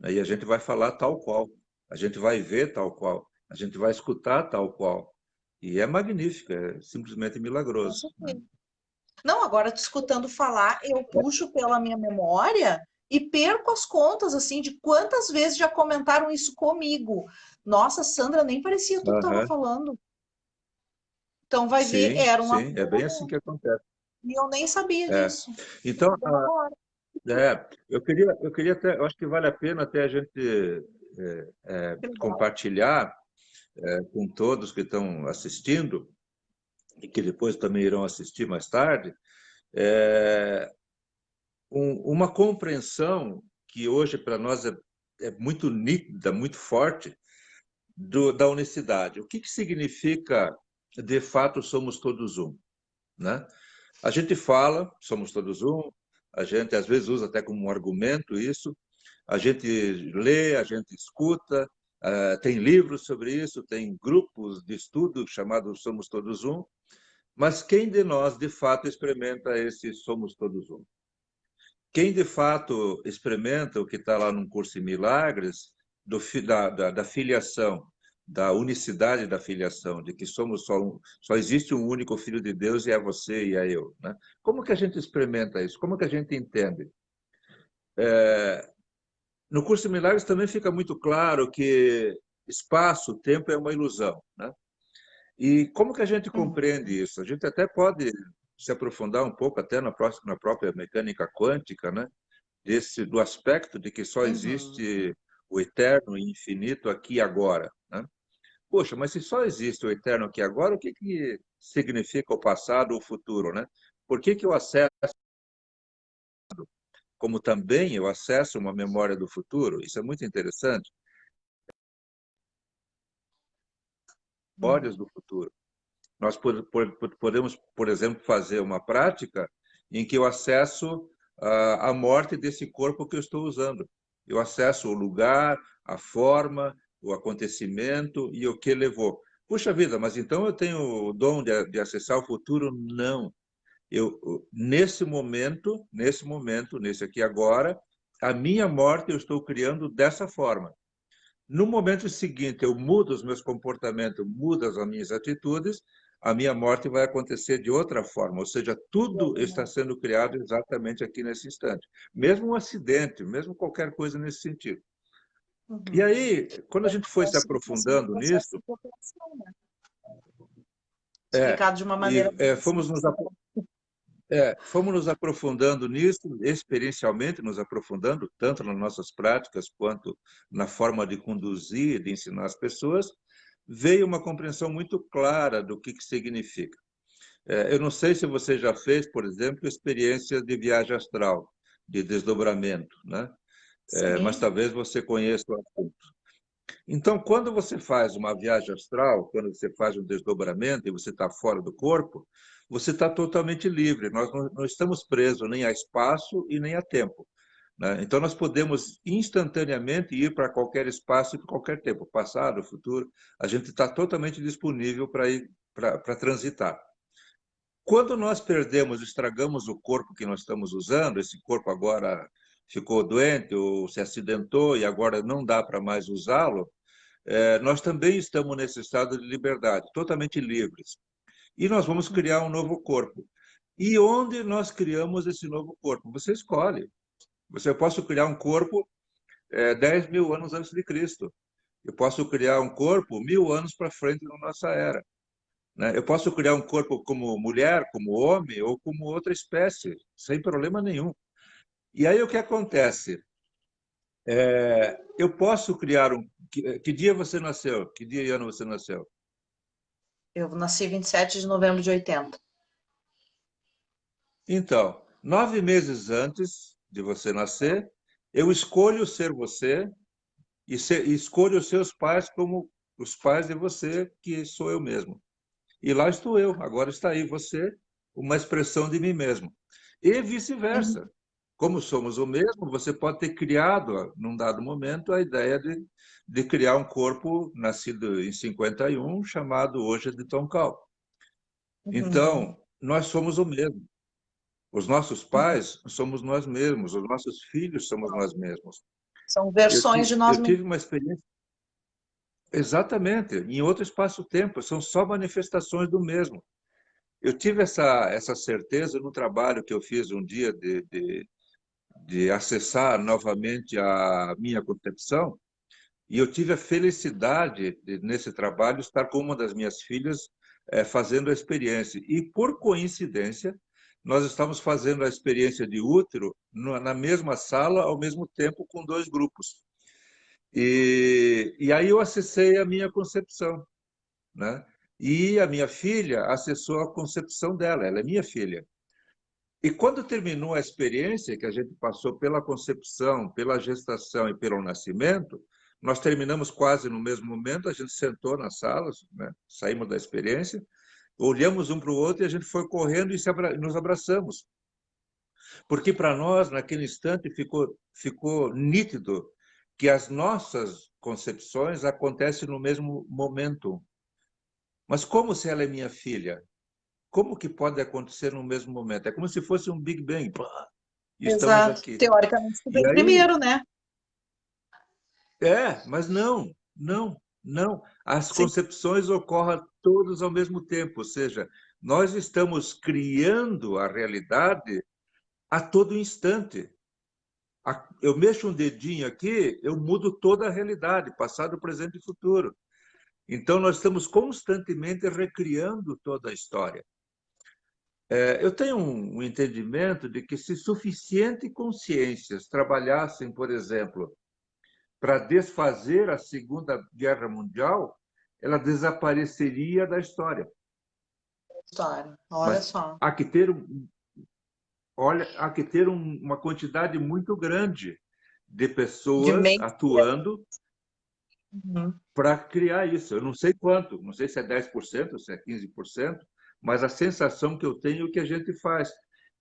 Aí a gente vai falar tal qual, a gente vai ver tal qual, a gente vai escutar tal qual. E é magnífico, é simplesmente Com milagroso, né? certeza. Não, agora te escutando falar, eu puxo pela minha memória e perco as contas, assim, de quantas vezes já comentaram isso comigo. Nossa, Sandra, nem parecia tu que estava Aham. falando. Então, vai ver, Sim, era um sim, é bem assim que afloramento. acontece. E eu nem sabia É. disso. Tô Então, sabendo agora. eu queria até, eu acho que vale a pena até a gente Que legal. compartilhar com todos que estão assistindo e que depois também irão assistir mais tarde, é, uma compreensão que hoje para nós é muito nítida, muito forte, da unicidade. O que significa, de fato, somos todos um, né? A gente fala, somos todos um, a gente às vezes usa até como um argumento isso, a gente lê, a gente escuta, tem livros sobre isso, tem grupos de estudo chamados Somos Todos Um, mas quem de nós, de fato, experimenta esse Somos Todos Um? Quem de fato experimenta o que está lá num curso em Milagres, da filiação, da unicidade da filiação, de que somos só existe um único Filho de Deus e é você e é eu, né? Como que a gente experimenta isso? Como que a gente entende? No curso em Milagres também fica muito claro que espaço, tempo é uma ilusão, né? E como que a gente Uhum. compreende isso? A gente até pode se aprofundar um pouco até na própria mecânica quântica, né? Do aspecto de que só Uhum. existe o eterno e infinito aqui e agora, né? poxa, mas se só existe o eterno aqui agora, o que que significa o passado, o futuro, né? Por que que eu acesso, como também eu acesso uma memória do futuro? Isso é muito interessante. Memórias Uhum. do futuro. Nós podemos, por exemplo, fazer uma prática em que eu acesso a morte desse corpo que eu estou usando. Eu acesso o lugar, a forma, o acontecimento e o que levou. Puxa vida, mas então eu tenho o dom de acessar o futuro? Não. Nesse aqui agora, a minha morte eu estou criando dessa forma. No momento seguinte, eu mudo os meus comportamentos, mudo as minhas atitudes, a minha morte vai acontecer de outra forma. Ou seja, tudo está sendo criado exatamente aqui nesse instante. Mesmo um acidente, mesmo qualquer coisa nesse sentido. E Uhum. aí, quando a gente foi se Auxiliação do aprofundando processo nisso, de cooperação, né? é, Explicado de uma maneira mais simples. fomos nos aprofundando nisso, experiencialmente nos aprofundando, tanto nas nossas práticas quanto na forma de conduzir, de ensinar as pessoas, veio uma compreensão muito clara do que significa. Eu não sei se você já fez, por exemplo, experiências de viagem astral, de desdobramento, né? Mas Sim. talvez você conheça o assunto. Então, quando você faz uma viagem astral, quando você faz um desdobramento e você está fora do corpo, você está totalmente livre. Nós não estamos presos nem a espaço e nem a tempo, né? Então, nós podemos instantaneamente ir para qualquer espaço e para qualquer tempo, passado, futuro. A gente está totalmente disponível para ir para transitar. Quando nós perdemos, estragamos o corpo que nós estamos usando, esse corpo agora ficou doente ou se acidentou e agora não dá para mais usá-lo, nós também estamos nesse estado de liberdade, totalmente livres. E nós vamos Uhum. criar um novo corpo. E onde nós criamos esse novo corpo? Você escolhe. Você posso criar um corpo 10 mil anos antes de Cristo. Eu posso criar um corpo 1000 anos para frente da nossa era, né? Eu posso criar um corpo como mulher, como homem ou como outra espécie, sem problema nenhum. E aí o que acontece? Eu posso criar um. Que dia você nasceu? Que dia e ano você nasceu? Eu nasci 27 de novembro de 80. Então, 9 meses antes de você nascer, eu escolho ser você e escolho os seus pais como os pais de você, que sou eu mesmo. E lá estou eu, agora está aí você, uma expressão de mim mesmo. E Uhum. vice-versa. Como somos o mesmo, você pode ter criado, num dado momento, a ideia de criar um corpo nascido em 51, chamado hoje de Toncal. Uhum. Então, nós somos o mesmo. Os nossos Uhum. pais somos nós mesmos, os nossos filhos somos nós mesmos. São versões de nós Eu mesmos. tive uma experiência exatamente, em outro espaço-tempo, são só manifestações do mesmo. Eu tive essa certeza no trabalho que eu fiz um dia de acessar novamente a minha concepção, e eu tive a felicidade de, nesse trabalho, estar com uma das minhas filhas fazendo a experiência. E, por coincidência, nós estamos fazendo a experiência de útero na mesma sala, ao mesmo tempo, com dois grupos. E aí eu acessei a minha concepção, né? E a minha filha acessou a concepção dela, ela é minha filha. E quando terminou a experiência, que a gente passou pela concepção, pela gestação e pelo nascimento, nós terminamos quase no mesmo momento, a gente sentou nas salas, né? Saímos da experiência, olhamos um para o outro e a gente foi correndo e nos abraçamos. Porque para nós, naquele instante, ficou nítido que as nossas concepções acontecem no mesmo momento. Mas como se ela é minha filha? Como que pode acontecer no mesmo momento? É como se fosse um Big Bang. Pá, e estamos Exato. aqui. Teoricamente, tu E veio aí, primeiro, né? mas não, não, não. As Sim. concepções ocorrem todas ao mesmo tempo, ou seja, nós estamos criando a realidade a todo instante. Eu mexo um dedinho aqui, eu mudo toda a realidade, passado, presente e futuro. Então, nós estamos constantemente recriando toda a história. Eu tenho um entendimento de que se suficientes consciências trabalhassem, por exemplo, para desfazer a Segunda Guerra Mundial, ela desapareceria da história. História. Olha Mas só. há que ter, olha, há que ter uma quantidade muito grande de De pessoas meio. atuando Uhum. para criar isso. Eu não sei quanto, não sei se é 10%, se é 15%, mas a sensação que eu tenho é que a gente faz.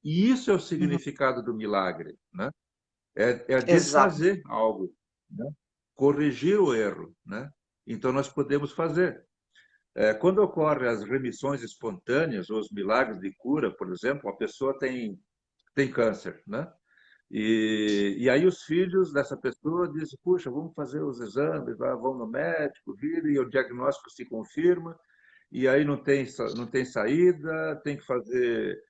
E isso é o Uhum. significado do milagre, né? É Exato. desfazer algo, né? Corrigir o erro, né? Então nós podemos fazer. Quando ocorrem as remissões espontâneas ou os milagres de cura, por exemplo, a pessoa tem câncer, né? E aí os filhos dessa pessoa dizem, puxa, vamos fazer os exames, vão no médico, viram, e o diagnóstico se confirma, e aí não tem saída, tem que fazer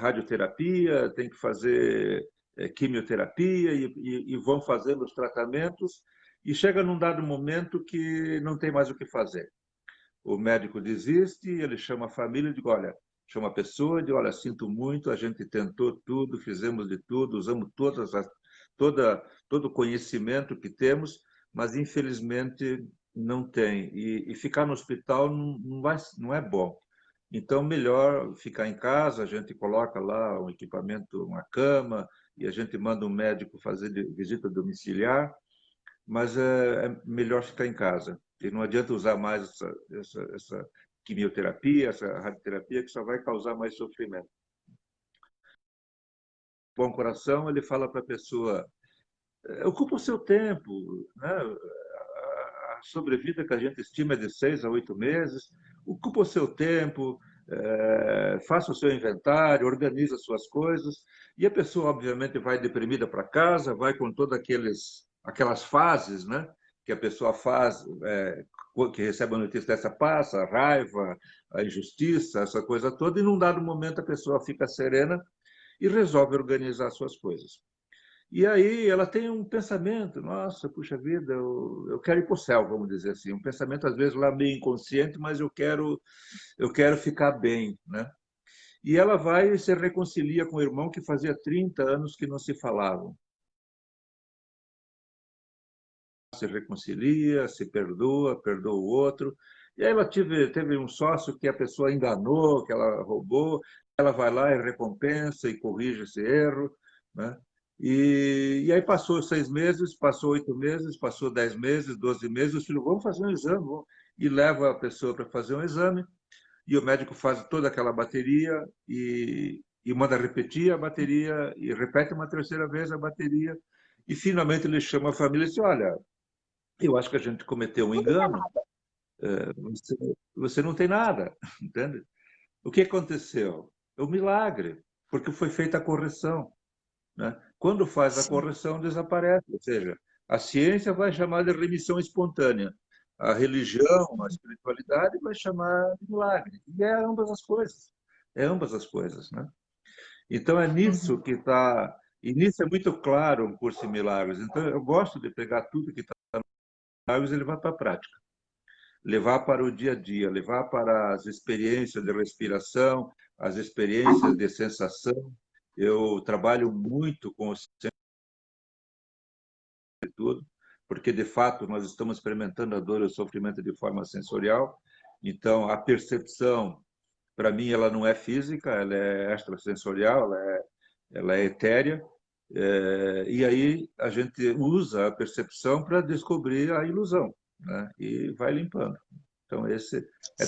radioterapia, tem que fazer quimioterapia, e vão fazendo os tratamentos, e chega num dado momento que não tem mais o que fazer. O médico desiste, ele chama a família e diz, olha, chama a pessoa e diz, olha, sinto muito, a gente tentou tudo, fizemos de tudo, usamos todo o conhecimento que temos, mas infelizmente não tem. E ficar no hospital não é bom. Então, melhor ficar em casa, a gente coloca lá um equipamento, uma cama, e a gente manda um médico fazer visita domiciliar, mas é melhor ficar em casa. E não adianta usar mais essa quimioterapia, essa radioterapia, que só vai causar mais sofrimento. Bom coração, ele fala para a pessoa, ocupa o seu tempo, né? A sobrevida que a gente estima é de 6 a 8 meses, ocupa o seu tempo, faça o seu inventário, organiza as suas coisas, e a pessoa, obviamente, vai deprimida para casa, vai com todas aquelas fases, né? Que a pessoa faz, que recebe a notícia dessa, passa, a raiva, a injustiça, essa coisa toda, e num dado momento a pessoa fica serena e resolve organizar suas coisas. E aí ela tem um pensamento, nossa, puxa vida, eu quero ir para o céu, vamos dizer assim, um pensamento às vezes lá meio inconsciente, mas eu quero ficar bem, né? E ela vai e se reconcilia com o irmão que fazia 30 anos que não se falavam. Se reconcilia, se perdoa, perdoa o outro. E aí ela teve um sócio que a pessoa enganou, que ela roubou, ela vai lá e recompensa e corrige esse erro, né? E aí passou 6 meses, passou 8 meses, passou 10 meses, 12 meses, os filhos vão fazer um exame, e leva a pessoa para fazer um exame, e o médico faz toda aquela bateria e manda repetir a bateria, e repete uma terceira vez a bateria, e finalmente ele chama a família e diz, olha, eu acho que a gente cometeu um engano. Você, você não tem nada, entende? O que aconteceu? É um milagre, porque foi feita a correção, né? Quando faz a Sim. correção, desaparece. Ou seja, a ciência vai chamar de remissão espontânea. A religião, a espiritualidade vai chamar de milagre. E é ambas as coisas. É ambas as coisas, né? Então, é nisso Uhum. que está... E nisso é muito claro um curso em milagres. Então, eu gosto de pegar tudo que está em milagres e levar para a prática. Levar para o dia a dia, levar para as experiências de respiração, as experiências de sensação. Eu trabalho muito com o tudo, porque de fato nós estamos experimentando a dor e o sofrimento de forma sensorial. Então, a percepção, para mim, ela não é física, ela é extrasensorial, ela é etérea. E aí a gente usa a percepção para descobrir a ilusão, né? E vai limpando. Então, é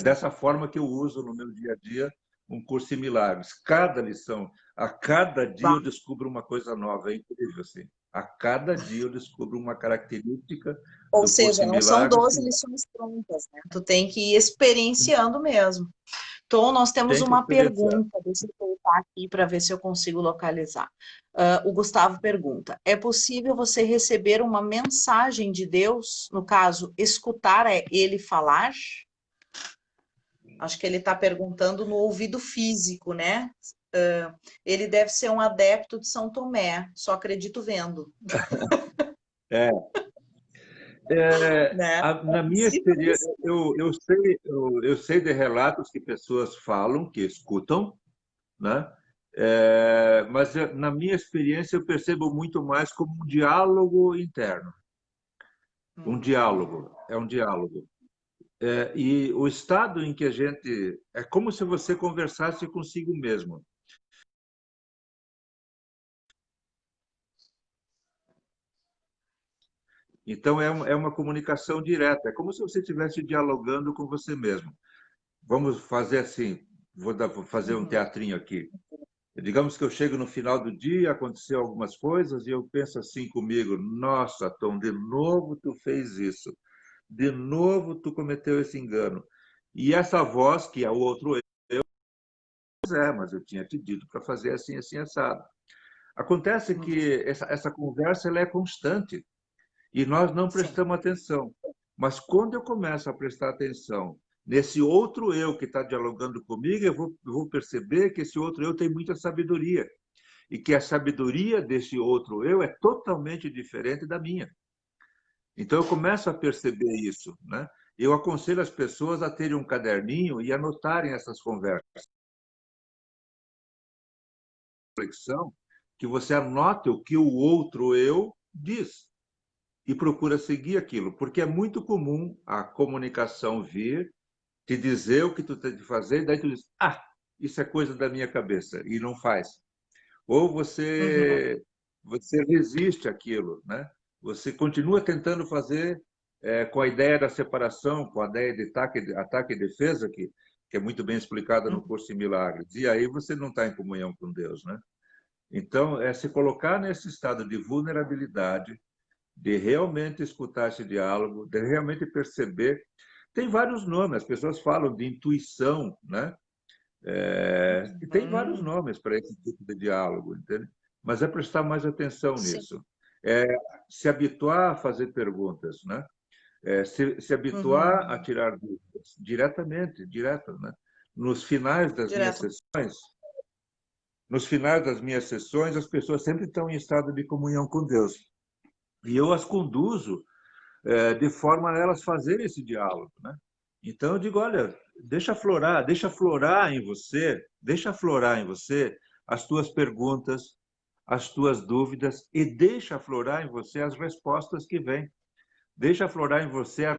dessa forma que eu uso no meu dia a dia um curso em milagres. Cada lição, a cada dia Bah. eu descubro uma coisa nova, é incrível assim. A cada dia eu descubro uma característica Ou do curso seja, em não são milagres que 12 lições prontas, né? Tu tem que ir experienciando mesmo. Então, nós temos tem que uma experienciar. pergunta, deixa eu voltar aqui para ver se eu consigo localizar. O Gustavo pergunta: é possível você receber uma mensagem de Deus, no caso, escutar ele falar? Acho que ele está perguntando no ouvido físico, né? Ele deve ser um adepto de São Tomé, só acredito vendo, É, né? na minha experiência, eu sei de relatos que pessoas falam, que escutam, né? Mas na minha experiência eu percebo muito mais como um diálogo interno. Um Uhum. diálogo, é um diálogo. E o estado em que a gente... É como se você conversasse consigo mesmo. Então, é uma comunicação direta. É como se você estivesse dialogando com você mesmo. Vamos fazer assim, vou fazer um Uhum. teatrinho aqui. Digamos que eu chego no final do dia, aconteceu algumas coisas, e eu penso assim comigo: nossa, Tom, de novo tu fez isso. De novo tu cometeu esse engano. E essa voz, que é o outro mas eu tinha te dito para fazer assim, assim, assado. Acontece Uhum. que essa conversa ela é constante e nós não Sim. prestamos atenção. Mas quando eu começo a prestar atenção nesse outro eu que está dialogando comigo, eu vou perceber que esse outro eu tem muita sabedoria e que a sabedoria desse outro eu é totalmente diferente da minha. Então eu começo a perceber isso, né? Eu aconselho as pessoas a terem um caderninho e anotarem essas conversas, reflexão, que você anote o que o outro eu diz e procura seguir aquilo, porque é muito comum a comunicação vir, te dizer o que tu tem de fazer, e daí tu diz, isso é coisa da minha cabeça, e não faz. Ou Uhum. você resiste àquilo, né? Você continua tentando fazer com a ideia da separação, com a ideia de ataque e defesa, que é muito bem explicada no Uhum. curso de Milagres. E aí você não está em comunhão com Deus, né? Então, é se colocar nesse estado de vulnerabilidade, de realmente escutar esse diálogo, de realmente perceber. Tem vários nomes, as pessoas falam de intuição, né? E tem vários Uhum. nomes para esse tipo de diálogo, entende? Mas é prestar mais atenção Sim. nisso. É se habituar a fazer perguntas, né? Se habituar a Uhum. tirar dúvidas diretamente, direto, né? Nos finais das minhas Direto. sessões, nos finais das minhas sessões, as pessoas sempre estão em estado de comunhão com Deus. E eu as conduzo de forma a elas fazerem esse diálogo, né? Então eu digo, olha, deixa florar em você, deixa florar em você as tuas perguntas, as tuas dúvidas e deixa florar em você as respostas que vêm. Deixa florar em você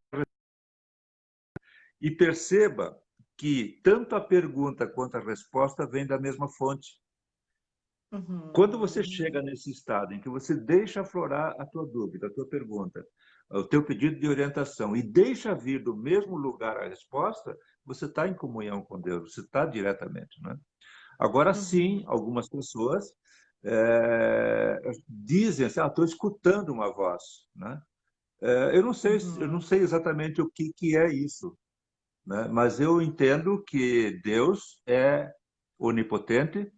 e perceba que tanto a pergunta quanto a resposta vêm da mesma fonte. Quando você Uhum. chega nesse estado em que você deixa aflorar a tua dúvida, a tua pergunta, o teu pedido de orientação e deixa vir do mesmo lugar a resposta, você está em comunhão com Deus, você está diretamente, né? Agora sim, Uhum. algumas pessoas dizem assim, estou escutando uma voz, né? Eu não Uhum. sei exatamente o que é isso, né? Mas eu entendo que Deus é onipotente,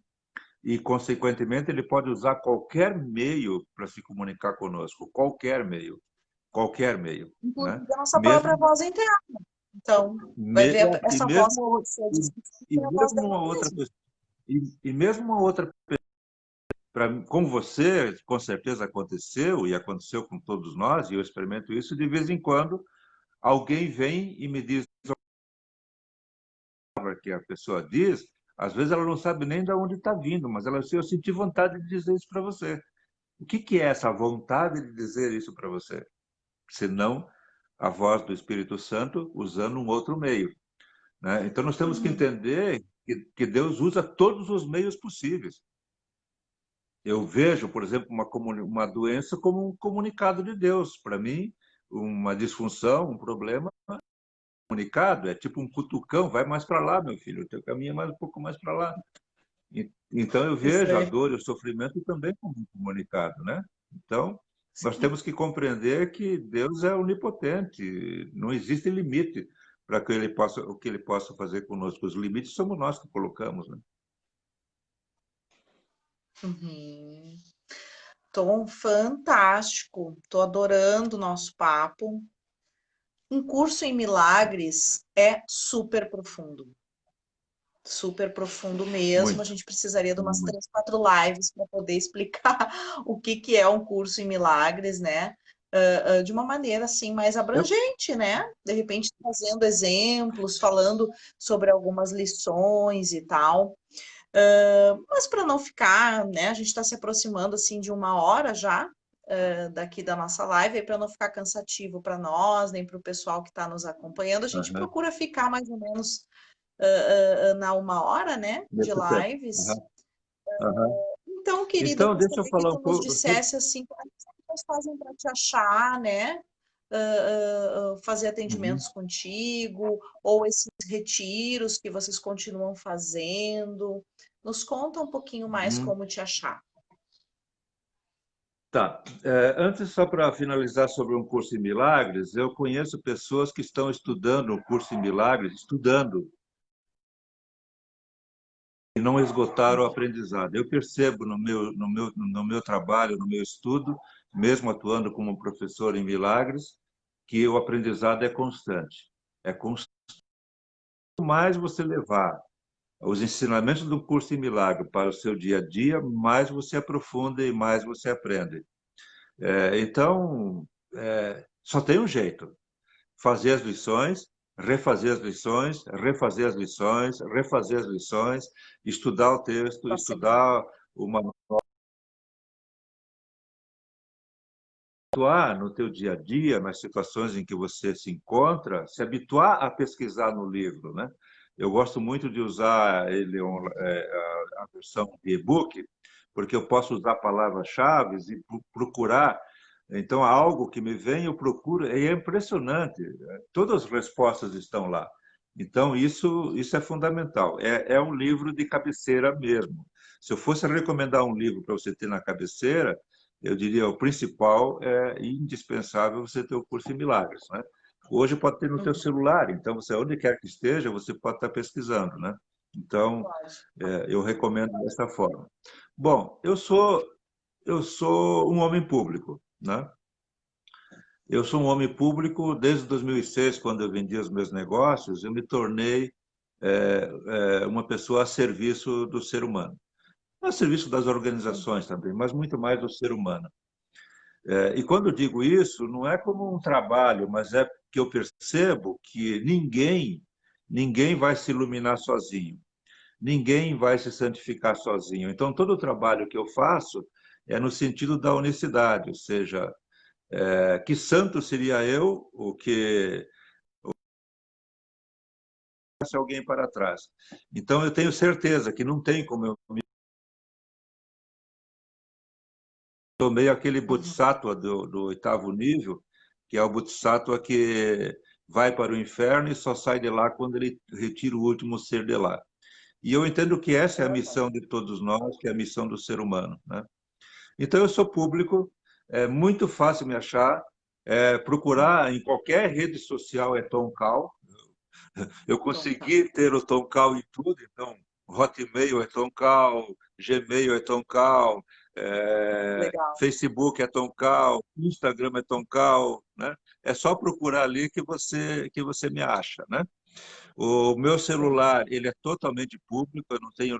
e, consequentemente, ele pode usar qualquer meio para se comunicar conosco, qualquer meio, qualquer meio, né? Inclusive a nossa própria Mesmo, voz interna. Então, vai ver e essa voz que mesmo, você disse e que é a voz mesmo dela uma outra mesma. pessoa, e mesmo uma outra, como você, com certeza aconteceu, e aconteceu com todos nós, e eu experimento isso, de vez em quando, alguém vem e me diz a palavra que a pessoa diz, às vezes ela não sabe nem de onde está vindo, mas ela diz, eu senti vontade de dizer isso para você. O que é essa vontade de dizer isso para você? Senão a voz do Espírito Santo usando um outro meio, né? Então nós temos que Uhum. entender que Deus usa todos os meios possíveis. Eu vejo, por exemplo, uma doença como um comunicado de Deus. Para mim, uma disfunção, um problema comunicado é tipo um cutucão, vai mais para lá, meu filho, o teu caminho é mais um pouco mais para lá. Então eu Isso vejo a aí. dor e o sofrimento também como um comunicado, né? Então nós Sim. temos que compreender que Deus é onipotente, não existe limite para que ele possa o que ele possa fazer conosco. Os limites somos nós que colocamos, né? Uhum. Tom, fantástico. Tô adorando o nosso papo. Um curso em milagres é super profundo mesmo. A Muito, gente precisaria de umas muito. 3, 4 lives para poder explicar o que é um curso em milagres, né? De uma maneira assim mais É, abrangente, né? De repente trazendo exemplos, falando sobre algumas lições e tal. Mas para não ficar, né? A gente está se aproximando assim de 1 hora já. daqui da nossa live, para não ficar cansativo para nós, nem para o pessoal que está nos acompanhando. A gente Aham. procura ficar mais ou menos na 1 hora, né, de Nesse tempo. lives. Aham. Aham. Então, querida, eu Então, deixa eu gostaria que falar tu um nos pouco. dissesse assim, como é que as pessoas fazem para te achar, né? Fazer Uhum. atendimentos contigo, ou esses retiros que vocês continuam fazendo. Nos conta um pouquinho mais Uhum. como te achar. Tá. Antes, só para finalizar sobre um curso em milagres, eu conheço pessoas que estão estudando o curso em milagres, estudando, e não esgotaram o aprendizado. Eu percebo no meu trabalho, no meu estudo, mesmo atuando como professor em milagres, que o aprendizado é constante. É constante. Quanto mais você levar os ensinamentos do curso em milagre para o seu dia a dia, mais você aprofunda e mais você aprende. Então, só tem um jeito: fazer as lições, refazer as lições, refazer as lições, refazer as lições, estudar o texto, Tá certo. estudar uma habituar no teu dia a dia, nas situações em que você se encontra, se habituar a pesquisar no livro, né? Eu gosto muito de usar ele, a versão de e-book, porque eu posso usar palavras-chave e procurar. Então, algo que me vem, eu procuro, e é impressionante. Todas as respostas estão lá. Então, isso é fundamental. É um livro de cabeceira mesmo. Se eu fosse recomendar um livro para você ter na cabeceira, eu diria, o principal é indispensável você ter o curso em milagres, né? Hoje pode ter no teu Uhum, celular, então você onde quer que esteja, você pode estar pesquisando, né? Então, pode. eu recomendo dessa forma. Bom, eu sou um homem público, né? Eu sou um homem público desde 2006, quando eu vendi os meus negócios, eu me tornei uma pessoa a serviço do ser humano, a serviço das Uhum, organizações também, mas muito mais do ser humano. E quando eu digo isso, não é como um trabalho, mas é que eu percebo que ninguém vai se iluminar sozinho, ninguém vai se santificar sozinho. Então, todo o trabalho que eu faço é no sentido da unicidade, ou seja, que santo seria eu, o que se alguém para trás. Então, eu tenho certeza que não tem como eu me tomei aquele uhum. bodhisattva do oitavo nível, que é o bodhisattva que vai para o inferno e só sai de lá quando ele retira o último ser de lá. E eu entendo que essa é a missão de todos nós, que é a missão do ser humano, né? Então, eu sou público, é muito fácil me achar, procurar em qualquer rede social é Tom Cal. Eu Então, tá. consegui ter o Tom Cal em tudo, então Hotmail é Tom Cal, Gmail é Tom Cal, Legal. Facebook é Tom Cal, Instagram é Tom Cal, né? É só procurar ali que você me acha, né? O meu Uhum. celular, ele é totalmente público, eu não tenho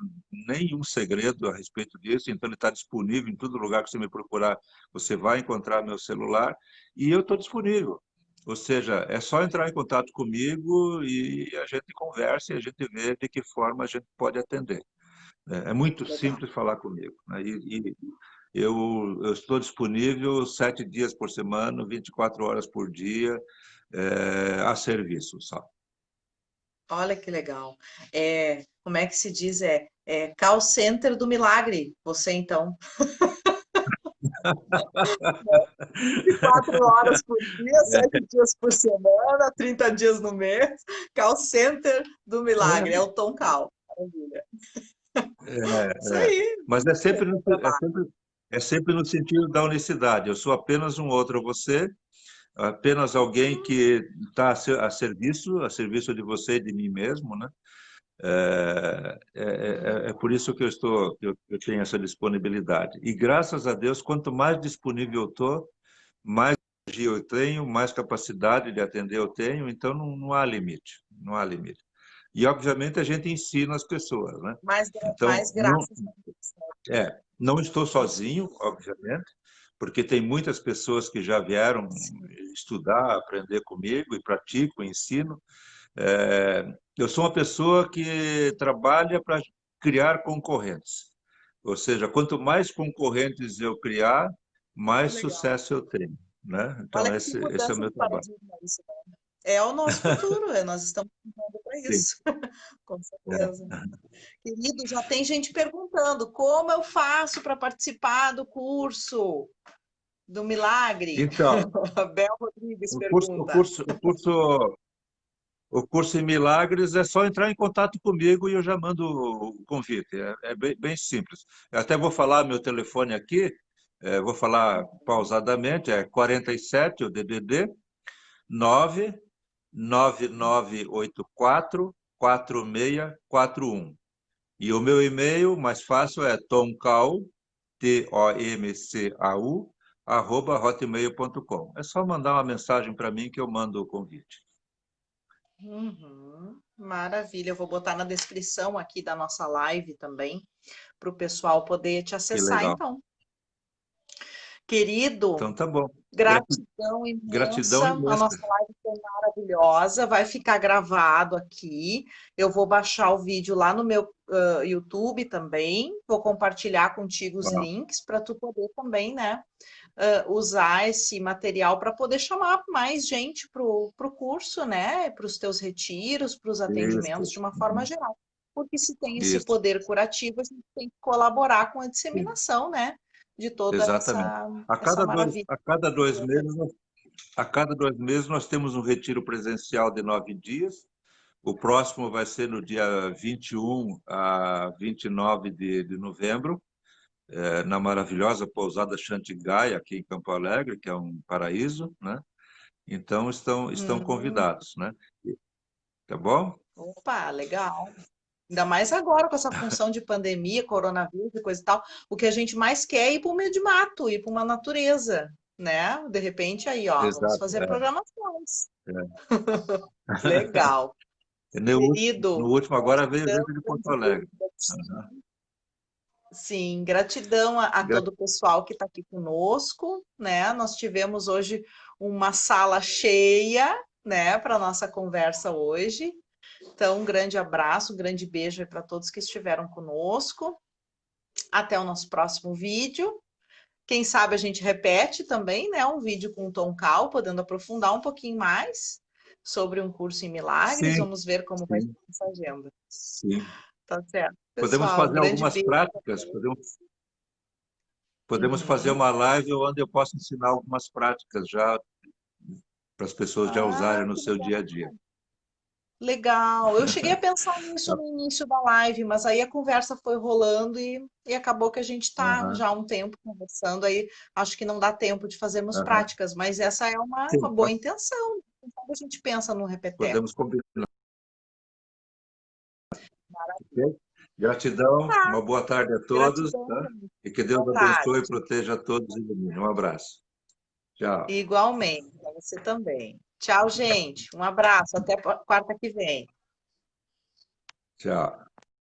nenhum segredo a respeito disso, então ele está disponível em todo lugar que você me procurar, você vai encontrar meu celular e eu estou disponível. Ou seja, é só entrar em contato comigo e a gente conversa e a gente vê de que forma a gente pode atender. É muito Legal. simples falar comigo, né? E eu estou disponível 7 dias por semana, 24 horas por dia, a serviço, só. Olha que legal. Como é que se diz? Call center do milagre. Você, então, 24 horas por dia, 7 dias por semana, 30 dias no mês. Call center do milagre. É É, o Tom Call. Maravilha. Isso é. aí. Mas é sempre, Bom trabalho. é sempre no sentido da unicidade. Eu sou apenas um outro você, apenas alguém que está a serviço de você e de mim mesmo, né? É por isso que eu tenho essa disponibilidade. E graças a Deus, quanto mais disponível eu estou, mais energia eu tenho, mais capacidade de atender eu tenho, então não há limite, não há limite. E, obviamente, a gente ensina as pessoas, né? Mais Então, não, graças a Deus. não estou sozinho, obviamente, porque tem muitas pessoas que já vieram Sim. estudar, aprender comigo e pratico, ensino. Eu sou uma pessoa que trabalha para criar concorrentes. Ou seja, quanto mais concorrentes eu criar, mais Legal. sucesso eu tenho, né? Então, Olha que esse é o mudança meu de trabalho. paradigma isso, né? É o nosso futuro, nós estamos lutando para Sim. isso, com certeza. É. Querido, já tem gente perguntando como eu faço para participar do curso do Milagre? Então, A Bel Rodrigues o curso, o pergunta. curso, o curso, o curso em Milagres é só entrar em contato comigo e eu já mando o convite. É bem simples. Eu até vou falar meu telefone aqui, vou falar pausadamente, é 47, o DDD, 99984 4641. E o meu e-mail mais fácil é tomcau, TOMCAU, @hotmail.com. É só mandar uma mensagem para mim que eu mando o convite. Uhum, maravilha, eu vou botar na descrição aqui da nossa live também, para o pessoal poder te Que acessar, legal. então. Querido, Então tá bom. gratidão Gratidão imensa. A imensa. nossa live foi maravilhosa. Vai ficar gravado aqui. Eu vou baixar o vídeo lá no meu YouTube também. Vou compartilhar contigo os Ah, links para tu poder também, né, usar esse material para poder chamar mais gente para o curso, né? Para os teus retiros, para os atendimentos isso. de uma forma Uhum. geral. Porque se tem esse Isso. poder curativo, a gente tem que colaborar com a disseminação, né? De toda Exatamente. essa maravilha. A cada 2 meses nós temos um retiro presencial de 9 dias. O próximo vai ser no dia 21 a 29 de novembro, na maravilhosa pousada Chantigai, aqui em Campo Alegre, que é um paraíso, né? Então estão Hum, convidados, né? Tá bom? opa, legal. Ainda mais agora com essa função de pandemia, coronavírus e coisa e tal. O que a gente mais quer é ir para o meio de mato, ir para uma natureza, né? De repente aí, ó, vamos Exato. fazer programações. É. Legal. No Querido, último agora veio gratidão, gente de Porto grande Alegre. beijo pra ti. Aham. Sim, gratidão a Gra- todo o pessoal que está aqui conosco, né? Nós tivemos hoje uma sala cheia, né, para nossa conversa hoje. Então, um grande abraço, um grande beijo para todos que estiveram conosco. Até o nosso próximo vídeo. Quem sabe a gente repete também, né? Um vídeo com o Tom Cal, podendo aprofundar um pouquinho mais sobre um curso em milagres. Sim, Vamos ver como vai ser sim, essa agenda. sim. Tá certo. Podemos Pessoal, um fazer grande algumas beijo. práticas, podemos fazer Uhum. uma live onde eu posso ensinar algumas práticas já para as pessoas já Ah, usarem no que seu legal. dia a dia. Legal. Eu cheguei a pensar nisso no início da live, mas aí a conversa foi rolando e acabou que a gente está Aham, já há um tempo conversando, aí acho que não dá tempo de fazermos aham. práticas, mas essa é uma Sim, boa intenção. Quando a gente pensa no repeteco. podemos combinar. Ok? Gratidão, Tá, uma boa tarde a todos, gratidão, tá? gente. E que Deus Boa abençoe e tarde. proteja a todos e ilumine. Um abraço. Tchau. Igualmente, para você também. Tchau, gente. Um abraço. Até quarta que vem. Tchau.